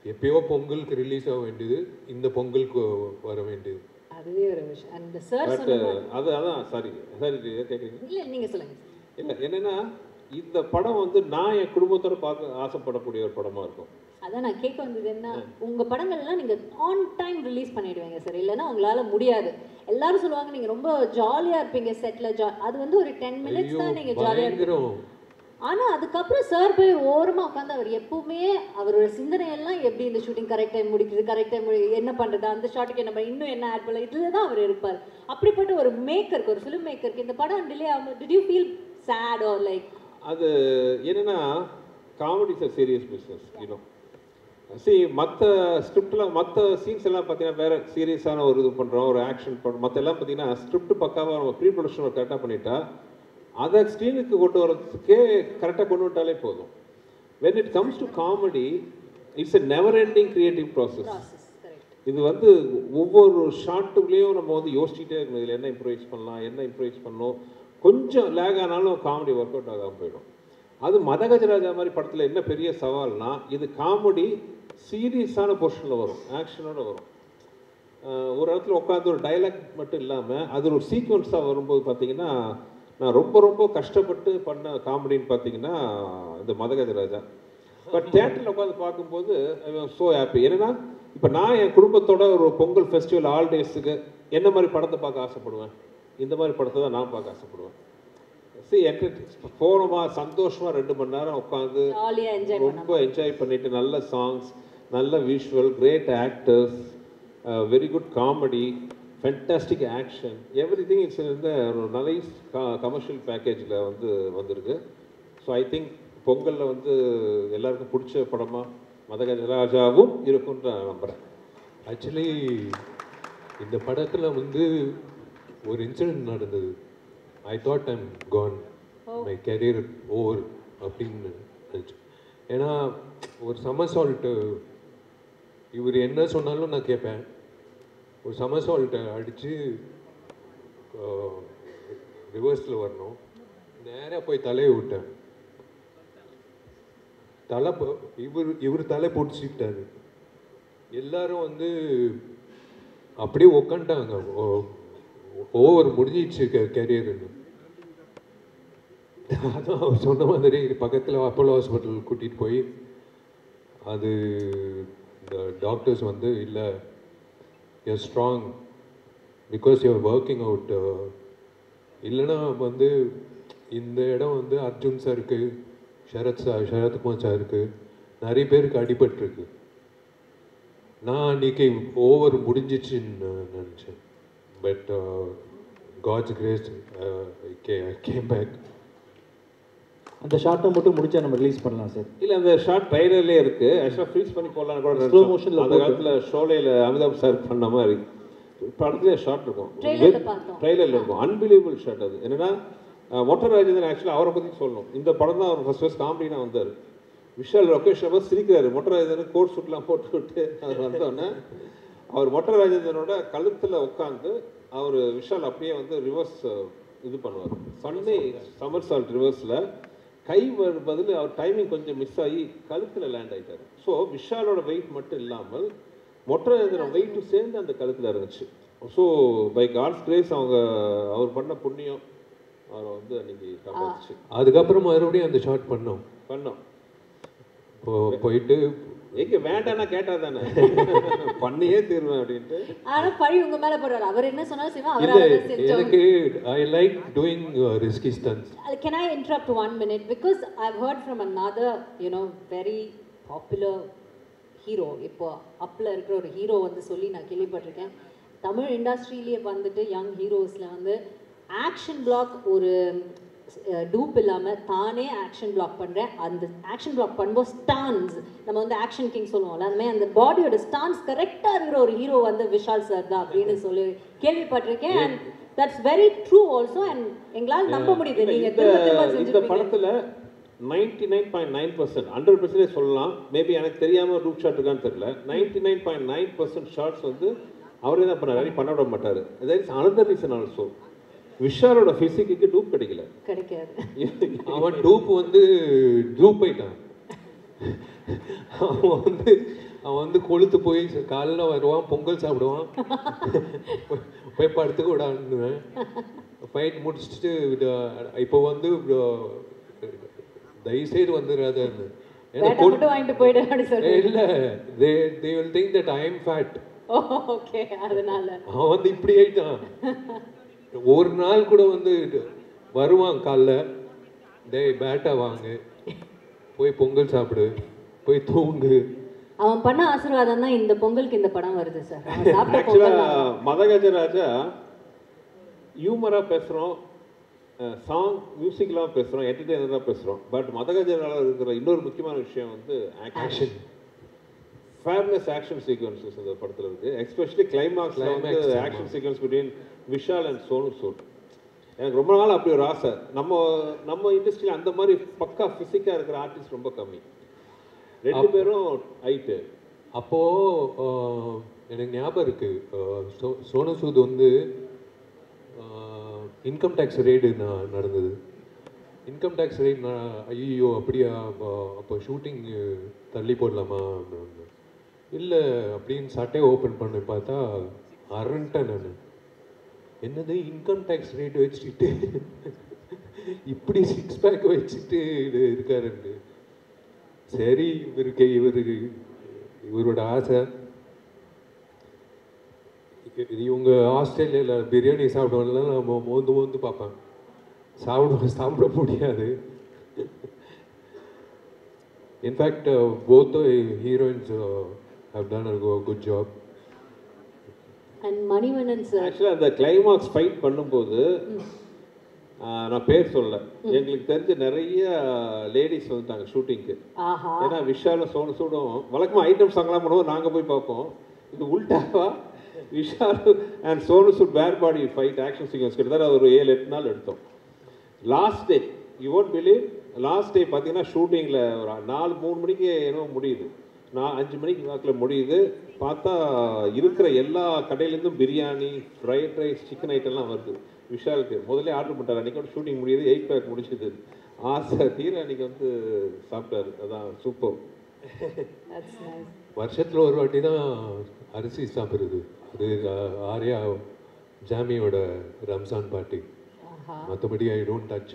எப்பயோ பொங்கலுக்கு ரிலீஸ் ஆக வேண்டியது, இந்த பொங்கலுக்கு வர வேண்டியது. அதுவே ஒரு விஷயம். அந்த சார் சொன்னாங்க அதான் சாரி கேட்குறீங்க. இல்லை நீங்கள் சொல்லுங்க. இல்லை என்னன்னா, இந்த படம் வந்து நான் என் குடும்பத்தோட பார்க்க ஆசைப்படக்கூடிய ஒரு படமா இருக்கும். அதான் நான் கேட்க வந்தது என்ன, உங்க படங்கள்லாம் நீங்க ஆன் டைம் ரிலீஸ் பண்ணிடுவீங்க சார், இல்லைன்னா உங்களால முடியாது. எல்லாரும் சொல்லுவாங்க நீங்க ரொம்ப ஜாலியா இருப்பீங்க செட்ல, அது வந்து ஒரு 10 minutes தான் நீங்க ஜாலியா இருப்பீங்க. ஆனா அதுக்கப்புறம் சார் போய் ஓரமா உட்காந்து அவர் எப்பவுமே அவரோட சிந்தனையெல்லாம் எப்படி இந்த ஷூட்டிங் கரெக்ட் டைம் முடிக்கிறது, கரெக்ட் டைம் என்ன பண்றது, அந்த ஷாட்டுக்கு என்ன இன்னும் என்ன ஆட் பண்ணல, இதுல தான் அவர் இருப்பார். அப்படிப்பட்ட ஒரு மேக்கருக்கு, ஒரு ஃபிலிம் மேக்கருக்கு இந்த படம் டிலே ஆகும், did you feel sad or like? அது என்னன்னா, comedy is a serious business, you know. மற்ற ஸ்கிரிப்டில் மற்ற சீன்ஸ் எல்லாம் பார்த்தீங்கன்னா வேறு சீரியஸான ஒரு இது பண்ணுறோம், ஒரு ஆக்ஷன் பண்ணுறோம். மற்ற எல்லாம் பார்த்தீங்கன்னா ஸ்கிரிப்ட் பக்காவாக நம்ம ப்ரீ ப்ரொடக்ஷன் கரெக்டாக பண்ணிட்டா அதை ஸ்க்ரீனுக்கு கொண்டு வரதுக்கே கரெக்டாக கொண்டு வந்துட்டாலே போதும். when it comes to comedy, it's a never ending creative process. இது வந்து ஒவ்வொரு ஷார்ட்டுக்குள்ளேயும் நம்ம வந்து யோசிச்சுட்டே இருக்கணும், இதில் என்ன இம்ப்ரூவைஸ் பண்ணலாம், என்ன இம்ப்ரூவைஸ் பண்ணணும். கொஞ்சம் லேக் ஆனாலும் காமெடி ஒர்க் அவுட் ஆகாமல் போயிடும். அது மதகஜராஜா மாதிரி படத்தில் என்ன பெரிய சவால்னா, இது காமெடி சீரியஸான போர்ஷனில் வரும், ஆக்ஷனோட வரும். ஒரு இடத்துல உட்காந்து ஒரு டைலாக் மட்டும் இல்லாமல் அது ஒரு சீக்வன்ஸாக வரும்போது பார்த்தீங்கன்னா, நான் ரொம்ப ரொம்ப கஷ்டப்பட்டு பண்ண காமெடின்னு பார்த்தீங்கன்னா இந்த மதகஜராஜா. பட் தேட்டரில் உட்காந்து பார்க்கும்போது ஐ வாஸ் ஸோ ஹாப்பி. ஏன்னா இப்போ நான் என் குடும்பத்தோட ஒரு பொங்கல் ஃபெஸ்டிவல் ஆல்டேஸுக்கு என்ன மாதிரி படத்தை பார்க்க ஆசைப்படுவேன், இந்த மாதிரி படத்தை தான் நான் பார்க்க ஆசைப்படுவேன். போனோமா சந்தோஷமாக 2 மணி நேரம் உட்காந்து ரொம்ப என்ஜாய் பண்ணிட்டு, நல்ல சாங்ஸ், நல்ல visual, great actors, very good comedy, fantastic action, everything it's இந்த ஒரு நைஸ் கமர்ஷியல் பேக்கேஜில் வந்து வந்திருக்கு. ஸோ ஐ திங்க் பொங்கலில் வந்து எல்லாருக்கும் பிடிச்ச படமாக மதகஜராஜாவும் இருக்கும்னு நான் நம்புகிறேன். ஆக்சுவலி இந்த படத்தில் வந்து ஒரு இன்சிடென்ட் நடந்தது. I thought I'm gone, my career over அப்படின்னு நினச்சேன். ஏன்னா ஒரு சமர்சால்ட்டு இவர் என்ன சொன்னாலும் நான் கேட்பேன். ஒரு சமர்சால்ட்டை அடித்து ரிவர்ஸில் வரணும், நேராக போய் தலையை விட்டேன். தலை இவர் தலை பிடிச்சிக்கிட்டாரு. எல்லாரும் வந்து அப்படியே உக்காண்டாங்க, ஓவர் முடிஞ்சிடுச்சு கெரியர்னு. அதான் அவர் சொன்ன மாதிரி பக்கத்தில் அப்போலோ ஹாஸ்பிட்டல் கூட்டிகிட்டு போய் அது இந்த டாக்டர்ஸ் வந்து இல்லை, you're strong because you're working out, இல்லைன்னா வந்து இந்த இடம் வந்து அர்ஜுன் சாருக்கு, சரத்குமார் சாருக்கு நிறைய பேருக்கு அடிபட்டிருக்கு. நான் அன்றைக்கி ஓவர் முடிஞ்சிச்சுன்னு நினச்சேன். But God's grace came back. அந்த ஷார்ட்டை மட்டும் முடிச்சா நம்ம ரிலீஸ் பண்ணலாம் சார். இல்லை, அந்த ஷார்ட் ட்ரைலர்லேயே இருக்குது. ஆக்சுவலாக ஃப்ரீஸ் பண்ணி போடலான்னு கூட ஸ்லோ மோஷனில் அந்த காலத்தில் ஷோலையில் அமிதாப் சார் பண்ண மாதிரி படத்துலேயே ஷார்ட் இருக்கும், ட்ரைலரில் இருக்கும். அன்பிலீவபிள் ஷார்ட் அது. என்னென்னா மொட்டை ராஜேந்திரன் ஆக்சுவலாக அவரை பற்றி சொல்லணும். இந்த படம் தான் அவர் ஃபர்ஸ்ட் காமெடினா வந்தார். விஷால் லொக்கேஷன் சிரிக்கிறாரு. மொட்டை ராஜேந்திரன் கோட் சூட்லாம் போட்டு விட்டு அவர் வந்தோடனே அவர் மொட்டை ராஜேந்திரனோட கழுத்தில் உட்காந்து அவர் விஷால் அப்படியே வந்து ரிவர்ஸ் இது பண்ணுவார். சண்டே சமர்சால்ட் ரிவர்ஸில் கை பதில் அவர் டைமிங் கொஞ்சம் மிஸ் ஆகி கழுத்தில் லேண்ட் ஆகிட்டார். ஸோ விஷாலோட வெயிட் மட்டும் இல்லாமல் மொட்டை ராஜேந்திரன் வெயிட்டும் சேர்ந்து அந்த கழுத்தில் இருந்துச்சு. ஸோ பை காட்ஸ் கிரேஸ் அவர் பண்ண புண்ணியம் அவரை வந்து அன்னைக்கு காப்பாற்றுச்சு. அதுக்கப்புறம் மறுபடியும் அந்த ஷார்ட் பண்ணோம். போயிட்டு எங்க வேண்டாம்னா கேட்டா தானே பண்ணியே தீர்வேன் அப்படின்ட்டு. ஆனா பழி உங்க மேல போடுறாரு. அவர் என்ன சொன்னாலும் செய்வா. எனக்கு I like doing risky stunts. Can I interrupt 1 minute because I've heard from another very popular hero. இப்போ அப்ல இருக்கிற ஒரு ஹீரோ வந்து சொல்லி நான் கேள்விப்பட்டிருக்கேன். தமிழ் இண்டஸ்ட்ரியிலேயே வந்துட்டு யங் ஹீரோஸ்ல வந்து ஆக்ஷன் பிளாக் ஒரு டூப் இல்லாமல் தானே ஆக்ஷன் பிளாக் பண்ணுறேன். அந்த ஆக்ஷன் பிளாக் பண்ணும்போது ஸ்டான்ஸ், நம்ம வந்து ஆக்ஷன் கிங் சொல்லுவோம்ல, அதுமாதிரி அந்த பாடியோட ஸ்டான்ஸ் கரெக்டாக இருக்கிற ஒரு ஹீரோ வந்து விஷால் சார் தான் அப்படின்னு சொல்லி கேள்விப்பட்டிருக்கேன். And that's very true also. And எங்களால் நம்ப முடியுது. நீங்கள் இந்த படத்தில் 99.9% 100% சொல்லலாம். மேபி எனக்கு தெரியாமல் ரூட் ஷாட் இருக்கான்னு தெரியல. 99.9% ஷார்ட்ஸ் வந்து அவரே தான் பண்ணார், பண்ண விட மாட்டார். That is another reason also. விஷாலோட ஃபிசிக்கு டூப் கிடைக்காது. அவன் டூப் வந்து டூப் ஆயிட்டான். அவன் வந்து கொளுத்து போய் காலைல வருவான், பொங்கல் சாப்பிடுவான், போய் படுத்துக்க விடான்னு ஃபைட் முடிச்சுட்டு இப்போ வந்து தயவுசெய்து வந்துடாதன்னு. இல்லை, they will think that I am fat. அவன் வந்து இப்படி ஆயிட்டான். ஒரு நாள் கூட வந்து வருவான் காலைல, டேய் பேட்டா வாங்கு, போய் பொங்கல் சாப்பிடு, போய் தூங்கு. அவன் பண்ண ஆசீர்வாதம் தான் இந்த பொங்கலுக்கு இந்த படம் வருது சார். மதகஜராஜா ஹியூமரா பேசுகிறோம், சாங் மியூசிக்லாம் பேசுகிறோம், என்டர்டெயினராக பேசுகிறோம். பட் மதகஜராஜா இருக்கிற இன்னொரு முக்கியமான விஷயம் வந்து ஆக்ஷன். ஃபேப்லஸ் ஆக்ஷன் சீக்வன்சஸ் இந்த படத்தில் இருக்குது. எஸ்பெஷலி கிளைமாக்ஸில் வந்து action sequence between Vishal and Sonu Sood. எனக்கு ரொம்ப நாள் அப்படி ஒரு ஆசை. நம்ம இண்டஸ்ட்ரியில் அந்த மாதிரி பக்கா ஃபிசிக்காக இருக்கிற ஆர்டிஸ்ட் ரொம்ப கம்மி. 2 பேரும் ஹைட்டு. அப்போது எனக்கு ஞாபகம் இருக்குது, சோனு சூத் வந்து இன்கம் டேக்ஸ் ரெய்டு நடந்தது. இன்கம் டேக்ஸ் ரெய்ட் ஐயோ அப்படியா, அப்போ ஷூட்டிங் தள்ளி போடலாமா? இல்லை அப்படின்னு சட்டையை ஓப்பன் பண்ணி பார்த்தா அரண்டேன் நான். என்னது இன்கம் டேக்ஸ் ரேட் வச்சுட்டு இப்படி 6 பேக் வச்சுட்டு இருக்காருன்னு. சரி, இவரோட ஆசை. இவங்க ஆஸ்திரேலியாவில் பிரியாணி சாப்பிடுவாங்கலாம், நம்ம மோந்து பார்ப்பேன். சாப்பிட முடியாது. In fact both the heroines have done a good job. And Manivannan sir ஆக்சுவலாக அந்த கிளைமாக்ஸ் ஃபைட் பண்ணும்போது நான் பேர் சொல்ல, எங்களுக்கு தெரிஞ்ச நிறைய லேடிஸ் வந்துட்டாங்க ஷூட்டிங்க்கு. ஏன்னா விஷாலும் சோனு சூடும் வழக்கமாக ஐட்டம் சாங்லாம் பண்ணுவோம், நாங்கள் போய் பார்ப்போம். இது உல்டாவா விஷால் அண்ட் சோனு சூட் பேர் பாடி ஃபைட் ஆக்ஷன் சீக்வன்ஸ் கிட்டத்தட்ட ஒரு 7-8 நாள் எடுத்தோம். Last day you won't believe, last day பார்த்தீங்கன்னா ஷூட்டிங்கில் ஒரு 4-3 மணிக்கு என்னவோ முடியுது, 5 மணிக்கு வாக்கில் முடியுது. பார்த்தா இருக்கிற எல்லா கடையிலேருந்தும் பிரியாணி, ஃப்ரைட் ரைஸ், சிக்கன் ஐட்டம்லாம் வருது. விஷாலுக்கு முதல்ல ஆர்டர் பண்ணிட்டார். அன்றைக்கி ஷூட்டிங் முடியுது, 8 பேக் முடிச்சுது. ஆசை தீர அன்றைக்கி வந்து சாப்பிட்டாரு. அதான் சூப்பர். வருஷத்தில் ஒரு வாட்டி தான் அரிசி சாப்பிட்றது. அது ஆர்யா ஜாமியோட ரம்ஜான் பார்ட்டி. மற்றபடி I don't touch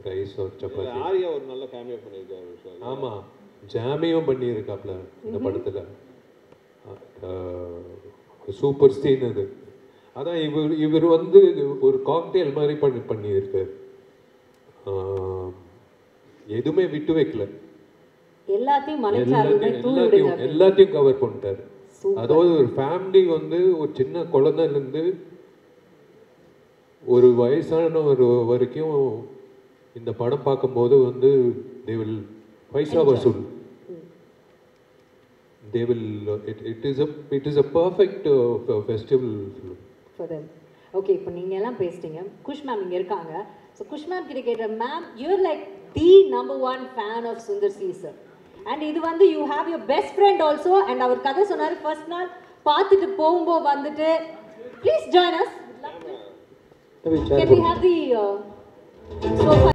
rice or chapati. Arya ஒரு நல்ல கேமியோ பண்ணியிருக்காரு விஷால். ஆமாம், ஜாமியும் பண்ணியிருக்காப்ல இந்த படத்தில். சூப்பர் சீன் அது. அதான் இவர் வந்து ஒரு காக்டெயில் மாதிரி பண்ணியிருக்காரு. எதுவுமே விட்டு வைக்கல, எல்லாத்தையும் கவர் பண்ணிட்டாரு. அதாவது ஒரு ஃபேமிலி வந்து ஒரு சின்ன குழந்தைலேருந்து ஒரு வயசானவர் வரைக்கும் இந்த படம் பார்க்கும்போது வந்து they will பைசா வசூல். They will it is a perfect festival film for them. Okay, இப்போ நீங்கள் எல்லாம் பேசிட்டீங்க. குஷ் மேம் இங்கே இருக்காங்க. ஸோ குஷ் மேம் கிட்ட கேட்ட, ma'am you're like the number 1 fan of Sundar C sir. And இது வந்து you have your best friend also. And அவர் கதை சொன்னார், ஃபர்ஸ்ட் நாள் பார்த்துட்டு போகும்போது வந்துட்டு please join us. Can we have the sofa?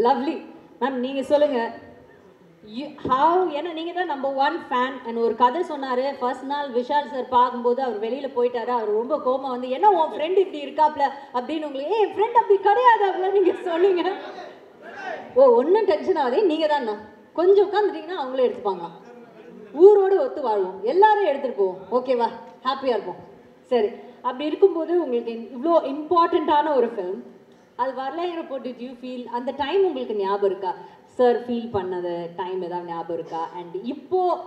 Lovely ma'am, நீங்கள் சொல்லுங்கள் ஏன்னா நீங்கள் தான் நம்பர் 1 ஃபேன். அண்ட் ஒரு கதை சொன்னார், ஃபர்ஸ்ட் நாள் விஷால் சார் பார்க்கும்போது அவர் வெளியில் போயிட்டாரு. அவர் ரொம்ப கோபம் வந்து, என்ன உன் ஃப்ரெண்ட் இப்படி இருக்காப்ல அப்படின்னு உங்களுக்கு, என் ஃப்ரெண்ட் அப்படி கிடையாது அப்படிலாம் நீங்கள் சொன்னீங்க. ஓ, ஒன்றும் டென்ஷன் ஆகுது, நீங்கள் தான்ண்ணா கொஞ்சம் உட்காந்துட்டீங்கன்னா அவங்களே எடுத்துப்பாங்க. ஊரோடு ஒத்து வாழ்வோம், எல்லாரும் எடுத்துகிட்டு போவோம். ஓகேவா? ஹாப்பியாக இருப்போம். சரி, அப்படி இருக்கும்போது உங்களுக்கு இவ்வளோ இம்பார்ட்டண்ட்டான ஒரு ஃபிலிம் அது வரலைங்கிறப்போ டிட் யூ ஃபீல், அந்த டைம் உங்களுக்கு ஞாபகம் இருக்கா? சார் ஃபீல் பண்ணது டைம் ஏதாவது ஞாபகம் இருக்கா? அண்ட் இப்போது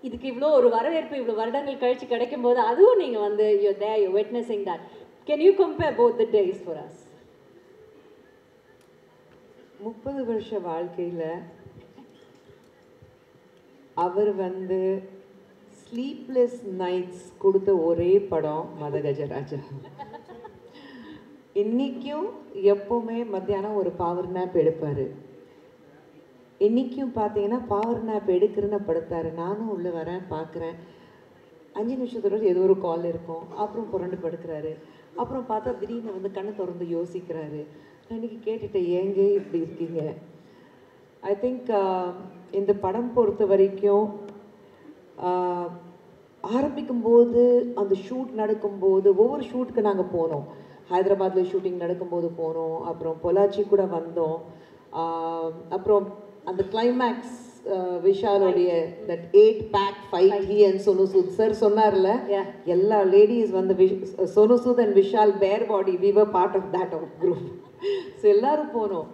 இதுக்கு இவ்வளோ ஒரு வரவேற்பு இவ்வளோ வருடங்கள் கழித்து கிடைக்கும் போது அதுவும் நீங்கள் வந்து you're there, you're witnessing that. Can you compare both the days for us? 30 வருஷ வாழ்க்கையில் அவர் வந்து ஸ்லீப்லெஸ் நைட்ஸ் கொடுத்த ஒரே படம் மதகஜராஜா. இன்றைக்கும் எப்போவுமே மத்தியானம் ஒரு பவர் நேப் எடுப்பார். இன்றைக்கும் பார்த்தீங்கன்னா பவர் நேப் எடுக்கிறேன்னு படுத்தார். நானும் உள்ளே வரேன், பார்க்குறேன், 5 நிமிஷத்தோட ஏதோ ஒரு கால் இருக்கும், அப்புறம் புரண்டு படுக்கிறாரு. அப்புறம் பார்த்தா திடீர்னு வந்து கண்ணை திறந்து யோசிக்கிறாரு. நான் இன்றைக்கி கேட்டுட்டேன், ஏங்க இப்படி இருக்கீங்க? ஐ திங்க் இந்த படம் பொறுத்த வரைக்கும் ஆரம்பிக்கும்போது அந்த ஷூட் நடக்கும்போது ஒவ்வொரு ஷூட்டுக்கு நாங்கள் போனோம். ஹைதராபாத்தில் ஷூட்டிங் நடக்கும்போது போனோம், அப்புறம் பொள்ளாச்சி கூட வந்தோம். அப்புறம் அந்த கிளைமேக்ஸ் விஷாலோடைய that 8 pack fight he and Sonu Sood sir சொன்னார்ல, எல்லா லேடிஸ் வந்து சோனு சூத் அண்ட் விஷால் பேர் பாடி, we were part of that group. So எல்லோரும் போனோம்.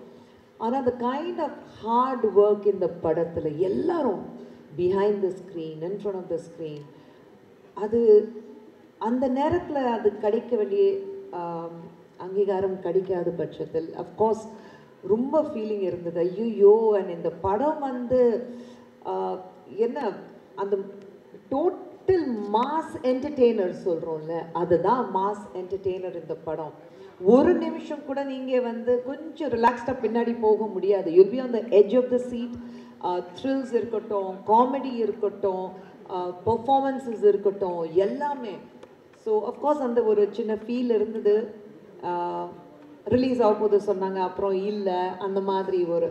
ஆனால் அந்த கைண்ட் ஆஃப் ஹார்ட் ஒர்க் இந்த படத்தில் எல்லாரும் behind the screen, in front of the screen, அது அந்த நேரத்தில் அது கிடைக்க வேண்டிய அங்கீகாரம் கிடைக்காத பட்சத்தில் அஃப்கோர்ஸ் ரொம்ப ஃபீலிங் இருந்தது. ஐயோ, அண்ட் இந்த படம் வந்து என்ன அந்த டோட்டல் மாஸ் என்டர்டெய்னர் சொல்கிறோம்ல, அதுதான் மாஸ் என்டர்டெய்னர் இந்த படம். ஒரு நிமிஷம் கூட நீங்கள் வந்து கொஞ்சம் ரிலாக்ஸ்டாக பின்னாடி போக முடியாது. You'll be on the edge of the seat. Thrills இருக்கட்டும், காமெடி இருக்கட்டும், பெர்ஃபார்மன்ஸஸ் இருக்கட்டும், எல்லாமே. ஸோ அஃப்கோர்ஸ் அந்த ஒரு சின்ன ஃபீல் இருந்தது. ரிலீஸ் ஆகும்போது சொன்னாங்க, அப்புறம் இல்லை, அந்த மாதிரி ஒரு.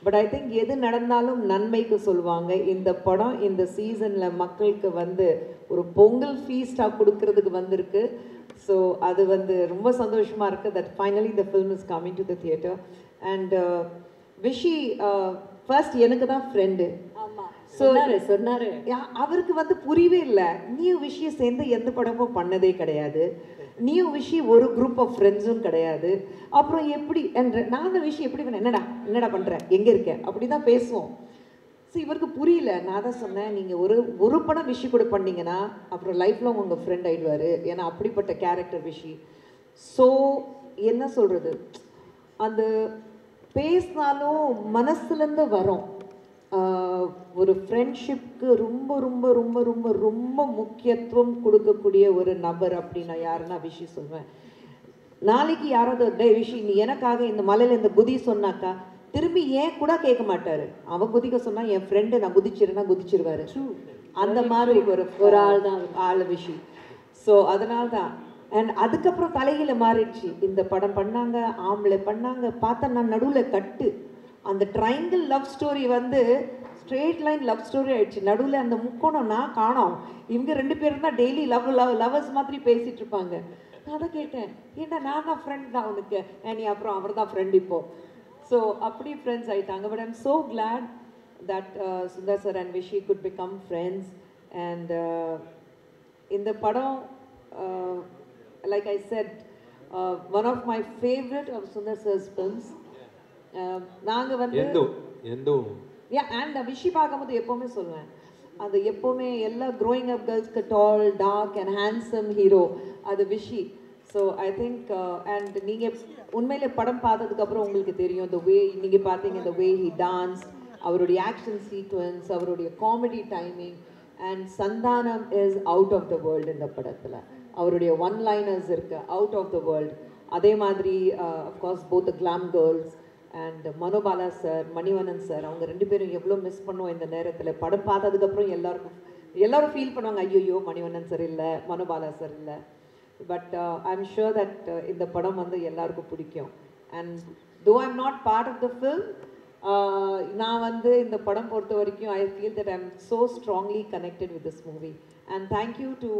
பட் ஐ திங்க் எது நடந்தாலும் நன்மைக்கு சொல்லுவாங்க. இந்த படம் இந்த சீசனில் மக்களுக்கு வந்து ஒரு பொங்கல் ஃபீஸ்டாக கொடுக்கறதுக்கு வந்திருக்கு. ஸோ அது வந்து ரொம்ப சந்தோஷமாக இருக்குது that finally the film is coming to the theatre. And Vichy first எனக்கு தான் ஃப்ரெண்டு. ஸோ சொன்னார், அவருக்கு வந்து புரியவே இல்லை, நீ விஷயம் சேர்ந்து எந்த படமும் பண்ணதே கிடையாது. நீயும் விஷி ஒரு குரூப் ஆஃப் ஃப்ரெண்ட்ஸும் கிடையாது. அப்புறம் எப்படி என்ற நாங்கள் விஷயம் எப்படி பண்ண என்னடா பண்ணுற எங்கே இருக்க அப்படி தான் பேசுவோம். ஸோ இவருக்கு புரியல. நான் தான் சொன்னேன், நீங்கள் ஒரு படம் விஷி கூட பண்ணீங்கன்னா அப்புறம் லைஃப் லாங் உங்கள் ஃப்ரெண்ட் ஆகிடுவார். ஏன்னா அப்படிப்பட்ட கேரக்டர் விஷி. ஸோ என்ன சொல்கிறது, அந்த பேசினாலும் மனசுலேருந்து வரும். ஒரு ஃப்ரெண்ட்ஷிப்க்கு ரொம்ப ரொம்ப ரொம்ப ரொம்ப ரொம்ப முக்கியத்துவம் கொடுக்கக்கூடிய ஒரு நபர் அப்படின்னா யாருன்னா விஷி சொல்வேன். நாளைக்கு யாராவது டே விஷி நீ எனக்காக இந்த மலையில் இந்த குதி சொன்னாக்கா திரும்பி ஏன் கூட கேட்க மாட்டார். அவன் குதிக்க சொன்னால் என் ஃப்ரெண்டு நான் குதிச்சிருவாரு. அந்த மாதிரி ஒரு ஆள் விஷி. ஸோ அதனால தான். அண்ட் அதுக்கப்புறம் தலையில மாறிடுச்சு. இந்த படம் பண்ணாங்க, ஆம்பளை பண்ணாங்க, பார்த்தா நான் நடுவில் கட்டு. அந்த ட்ரையாங்கிள் லவ் ஸ்டோரி வந்து ஸ்ட்ரெயிட் லைன் லவ் ஸ்டோரி ஆயிடுச்சு. நடுவில் அந்த முக்கோணம் நான் காணோம். இவங்க 2 பேரும் தான் டெய்லி லவர்ஸ் மாதிரி பேசிட்டு இருப்பாங்க. நான் தான் கேட்டேன், ஏன்னா நான் தான் ஃப்ரெண்ட் தான் அவனுக்கு, நீ அப்புறம் அவர் தான் ஃப்ரெண்ட் இப்போ. ஸோ அப்படி ஃப்ரெண்ட்ஸ் ஆயிட்டாங்க. But I'm so glad that Sundar sir and Vichy good become friends. And இந்த படம் like I said, one of my favorite of Sundar sir's films. நாங்கள் வந்து and விஷி பார்க்கும்போது எப்போவுமே சொல்லுவேன், அது எப்போவுமே எல்லா க்ரோயிங் அப் கேர்ள்ஸ்க்கு tall dark and handsome hero அது Vishi. So I think and நீங்கள் உண்மையிலே படம் பார்த்ததுக்கப்புறம் உங்களுக்கு தெரியும் the way நீங்கள் பார்த்தீங்க, the way he danced, அவருடைய ஆக்ஷன் சீக்வன்ஸ், அவருடைய comedy timing. And Santhanam is out of the world இந்த படத்தில். அவருடைய ஒன் லைனர்ஸ் இருக்கு அவுட் ஆஃப் த வேர்ல்டு. அதே மாதிரி of course both the glam girls and Manobala sir, Manivannan sir, அவங்க 2 பேரும் எவ்வளோ மிஸ் பண்ணுவோம் இந்த நேரத்தில். படம் பார்த்ததுக்கப்புறம் எல்லாரும் ஃபீல் பண்ணுவாங்க, ஐயோ மணிவண்ணன் சார் இல்லை, மனோபாலா சார் இல்லை. But I am sure that இந்த படம் வந்து எல்லாருக்கும் பிடிக்கும். And though I am not part of the film, நான் வந்து இந்த படம் பொறுத்த வரைக்கும் I feel that I am so strongly connected with this movie. And thank you to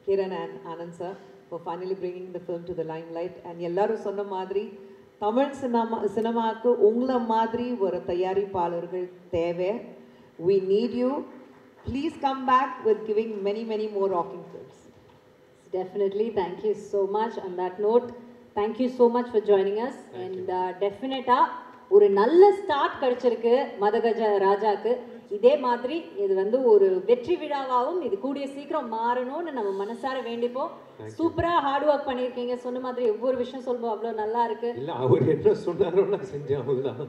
Kiran and Anand sir for finally bringing the film to the limelight. And எல்லாரும் சொன்ன மாதிரி தமிழ் சினிமாவுக்கு உங்களை மாதிரி ஒரு தயாரிப்பாளர்கள் தேவை. We need you. Please come back with giving many more rocking films. Definitely. Thank you so much. On that note, thank you so much for joining us. And definitely ஒரு நல்ல ஸ்டார்ட் கிடைச்சிருக்கு மதகஜ ராஜாக்கு. இதே மாதிரி இது வந்து ஒரு வெற்றி விழாவாகவும் இது கூடிய சீக்கிரம் மாறணும்னு நம்ம மனசார வேண்டிப்போம். சூப்பரா ஹார்ட் ஒர்க் பண்ணிருக்கீங்க. சொன்ன மாதிரி ஒவ்வொரு விஷயம் சொல்லுவோம், அவ்வளவு நல்லா இருக்கு. இல்ல அவர் என்ன சொன்னாரோ நான் செஞ்சேன் அவ்வளவுதான்.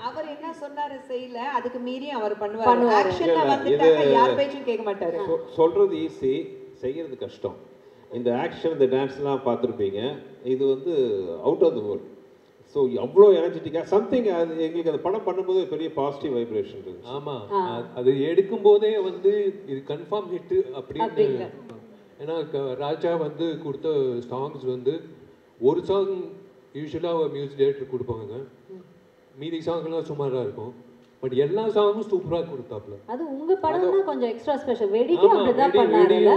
அவர் என்ன சொன்னாரு செய்யல, அதுக்கு மீறி அவர் பண்ணுவாரு. ஆக்ஷன்ல வந்துட்டாங்க, யார் பேச்சும் கேட்க மாட்டாரு. சொல்றது ஈஸி, செய்யறது கஷ்டம். இந்த ஆக்ஷன் இந்த டான்ஸ்லாம் பார்த்துருப்பீங்க, இது வந்து out of the world. So அவ்வளோ எனர்ஜெட்டிக்காக சம்திங் அது எங்களுக்கு அந்த படம் பண்ணும்போது பெரிய பாசிட்டிவ் வைப்ரேஷன் இருந்துச்சு. ஆமாம், அது எடுக்கும் போதே வந்து இது கன்ஃபார்ம் ஹிட்டு அப்படின்னு. ஏன்னா ராஜா வந்து கொடுத்த சாங்ஸ் வந்து ஒரு சாங் யூஸ்வலாக மியூசிக் டைரக்டர் கொடுப்பாங்க, மீதி சாங்லாம் சுமாராக இருக்கும். பட் எல்லா சாங்கும் சூப்பராக கொடுத்தாப்ல. அது உங்க படம்னா கொஞ்சம் எக்ஸ்ட்ரா ஸ்பெஷல். வெடிக்கு அப்படிதான் பண்ணாருல,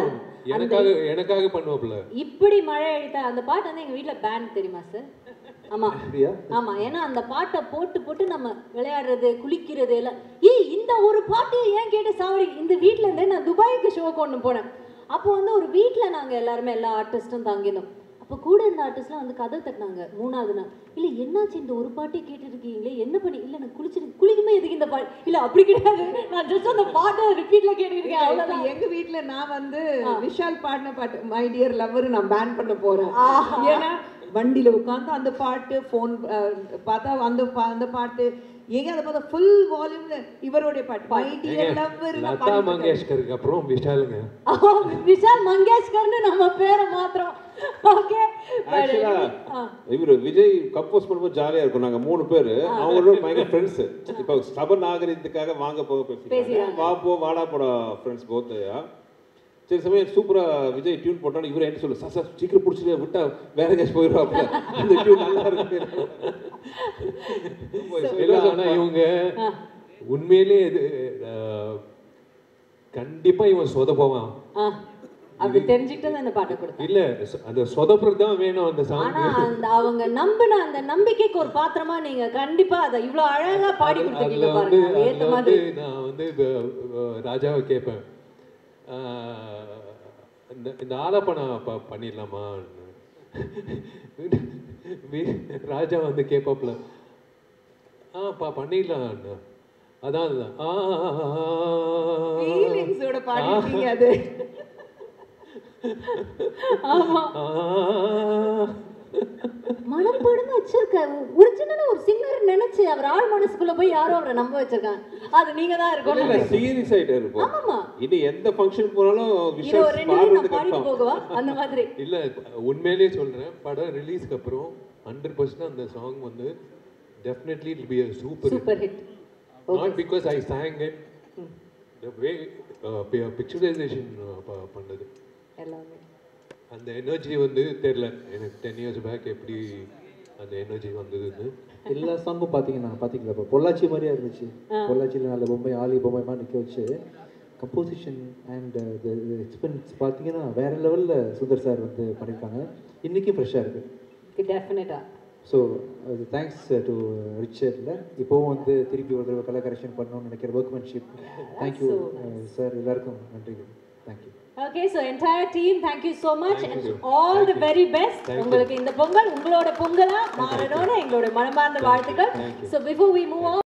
எனக்காக பண்ணுவாப்ல. இப்படி மழை அடித்தா அந்த பாட்டு வந்து எங்க வீட்ல பேண்ட் தெரியுமா சார்? ஆமா ஆமா, ஏன்னா அந்த பாட்டை போட்டு நம்ம விளையாடுறது குளிக்கிறது எல்லாம். இந்த ஒரு பாட்டு ஏன் கேட்டு சாவடி. இந்த வீட்டுல இருந்தே நான் துபாய்க்கு ஷோக்கு ஒன்று போனேன். அப்போ வந்து ஒரு வீட்டில் நாங்கள் எல்லாருமே எல்லா ஆர்டிஸ்ட்டும் தங்கினோம். அப்போ கூட இருந்த ஆர்டிஸ்ட்லாம் வந்து கதை தட்டினாங்க 3வது நாள். இல்லை என்னாச்சு இந்த ஒரு பாட்டே கேட்டுருக்கீங்களே, என்ன பண்ணி? இல்லை நான் குளிக்குமே எதுக்கு இந்த பாட்டு? இல்லை அப்படி கிடையாது, நான் ஜஸ்ட் அந்த பாட்டை ரிப்பீட்டில் கேட்டுருக்கேன் அவ்வளோதான். எங்கள் வீட்டில் நான் வந்து விஷால் பாடின பாட்டு மை டியர் லவ்வர் நான் பேன் பண்ண போகிறேன். ஏன்னா வண்டியில் உட்காந்து அந்த பாட்டு, ஃபோன் பார்த்தா அந்த பாட்டு, ஏங்க அதை பார்த்தா ஃபுல் வால்யூம்ல இவருடைய பாட்டு மை டியர் லவ்வர். லதா மங்கேஷ்கருக்கு அப்புறம் விஷாலுங்க. விஷால் மங்கேஷ்கர்னு நம்ம பேரை மாத்திரம். ஓகே, இவரு விஜய் கம்போஸ் பண்ணும்போது ஜாலியா இருக்கும். நாங்க 3 பேர் அவங்களோட பயங்கர ஃப்ரெண்ட்ஸ். இப்போ சப நாகரிகத்துக்காக வாங்க போக பேசிக்கிறாங்க. வா போ வாடா போட ஃப்ரெண்ட்ஸ் போத்தையா. சரி சமயம் சூப்பரா விஜய் டியூன் போட்டாலும் இவரை என்ன சொல்லு, சார் சீக்கிரம் பிடிச்சி விட்டா வேற எங்கேயாச்சும் போயிடுவாங்க. இந்த டியூன் நல்லா இருக்கு. இவங்க உண்மையிலே இது கண்டிப்பா இவன் சொதப்பவான். அது தெரிஞ்சுக்கிட்டு அந்த பாட்டை கொடுத்தேன். இல்ல அந்த சொதப்புறது தான் வேணும் அந்த சாங். ஆனா அந்த அவங்க நம்பின அந்த நம்பிக்கைக்கு ஒரு பாத்திரமா நீங்க கண்டிப்பா அதை இவ்வளவு அழகா பாடி கொடுத்துருக்கீங்க பாருங்க. ஏத்த மாதிரி நான் வந்து ராஜாவை கேட்பேன், இந்த ஆலாப்பனா பண்ணிடலாமா? ராஜா வந்து கேட்பாப்புல, பண்ணிடலாம். அதான் ஃபீலிங்ஸோட பாடிட்டீங்க அது. ஆமா மனப்பாடம் வச்சிருக்க ஒரிஜினலா ஒரு சிங்கர் நினைச்சு அவர் ஆள் மனசுக்குள்ள போய் யாரோ அவரை நம்ப வச்சிருக்காங்க. அது நீங்க தான் இருக்கணும். சீரியஸ் ஆயிட்டே இருப்போம். ஆமாமா இது எந்த ஃபங்க்ஷன் போனாலும் இது ஒரு 2 நாள் பாடி போகவா அந்த மாதிரி இல்ல. உண்மையிலேயே சொல்றேன், படம் ரிலீஸ்க்கு அப்புறம் 100% அந்த சாங் வந்து definitely it will be a super hit. Not because I sang it, the way picturization பண்ணது எல்லாமே அந்த எனர்ஜி வந்து தெரியல எனக்கு. 10 years பேக் எப்படி அந்த எனர்ஜி வந்ததுன்னு எல்லா சாங்கும் பார்த்தீங்களா இப்போ பொள்ளாச்சி மாதிரியா இருந்துச்சு. பொள்ளாச்சியில் நல்ல பொம்மை ஆலி பொம்மை மாதிரி நிற்க வச்சு கம்போசிஷன் அண்ட் எக்ஸ்பென்ஸ் பார்த்தீங்கன்னா வேற லெவலில் சுந்தர் சார் வந்து பண்ணியிருக்காங்க. இன்றைக்கும் ஃப்ரெஷ்ஷாக இருக்குது. டெஃபினட்டாக. ஸோ அது தேங்க்ஸ் டு ரிச்சர்டில் இப்போவும் வந்து திருப்பி ஒரு தடவை கலர் கரெக்ஷன் பண்ணணும்னு நினைக்கிற ஒர்க்மேன்ஷிப். தேங்க்யூ சார், எல்லாருக்கும் நன்றிகள். Thank you. Okay, so entire team, thank you so much and all the very best. உங்களுக்கு இந்த பொங்கல் உங்களோட பொங்கலா மாறணும்னு எங்களோட மனமார்ந்த வாழ்த்துக்கள். So before we move on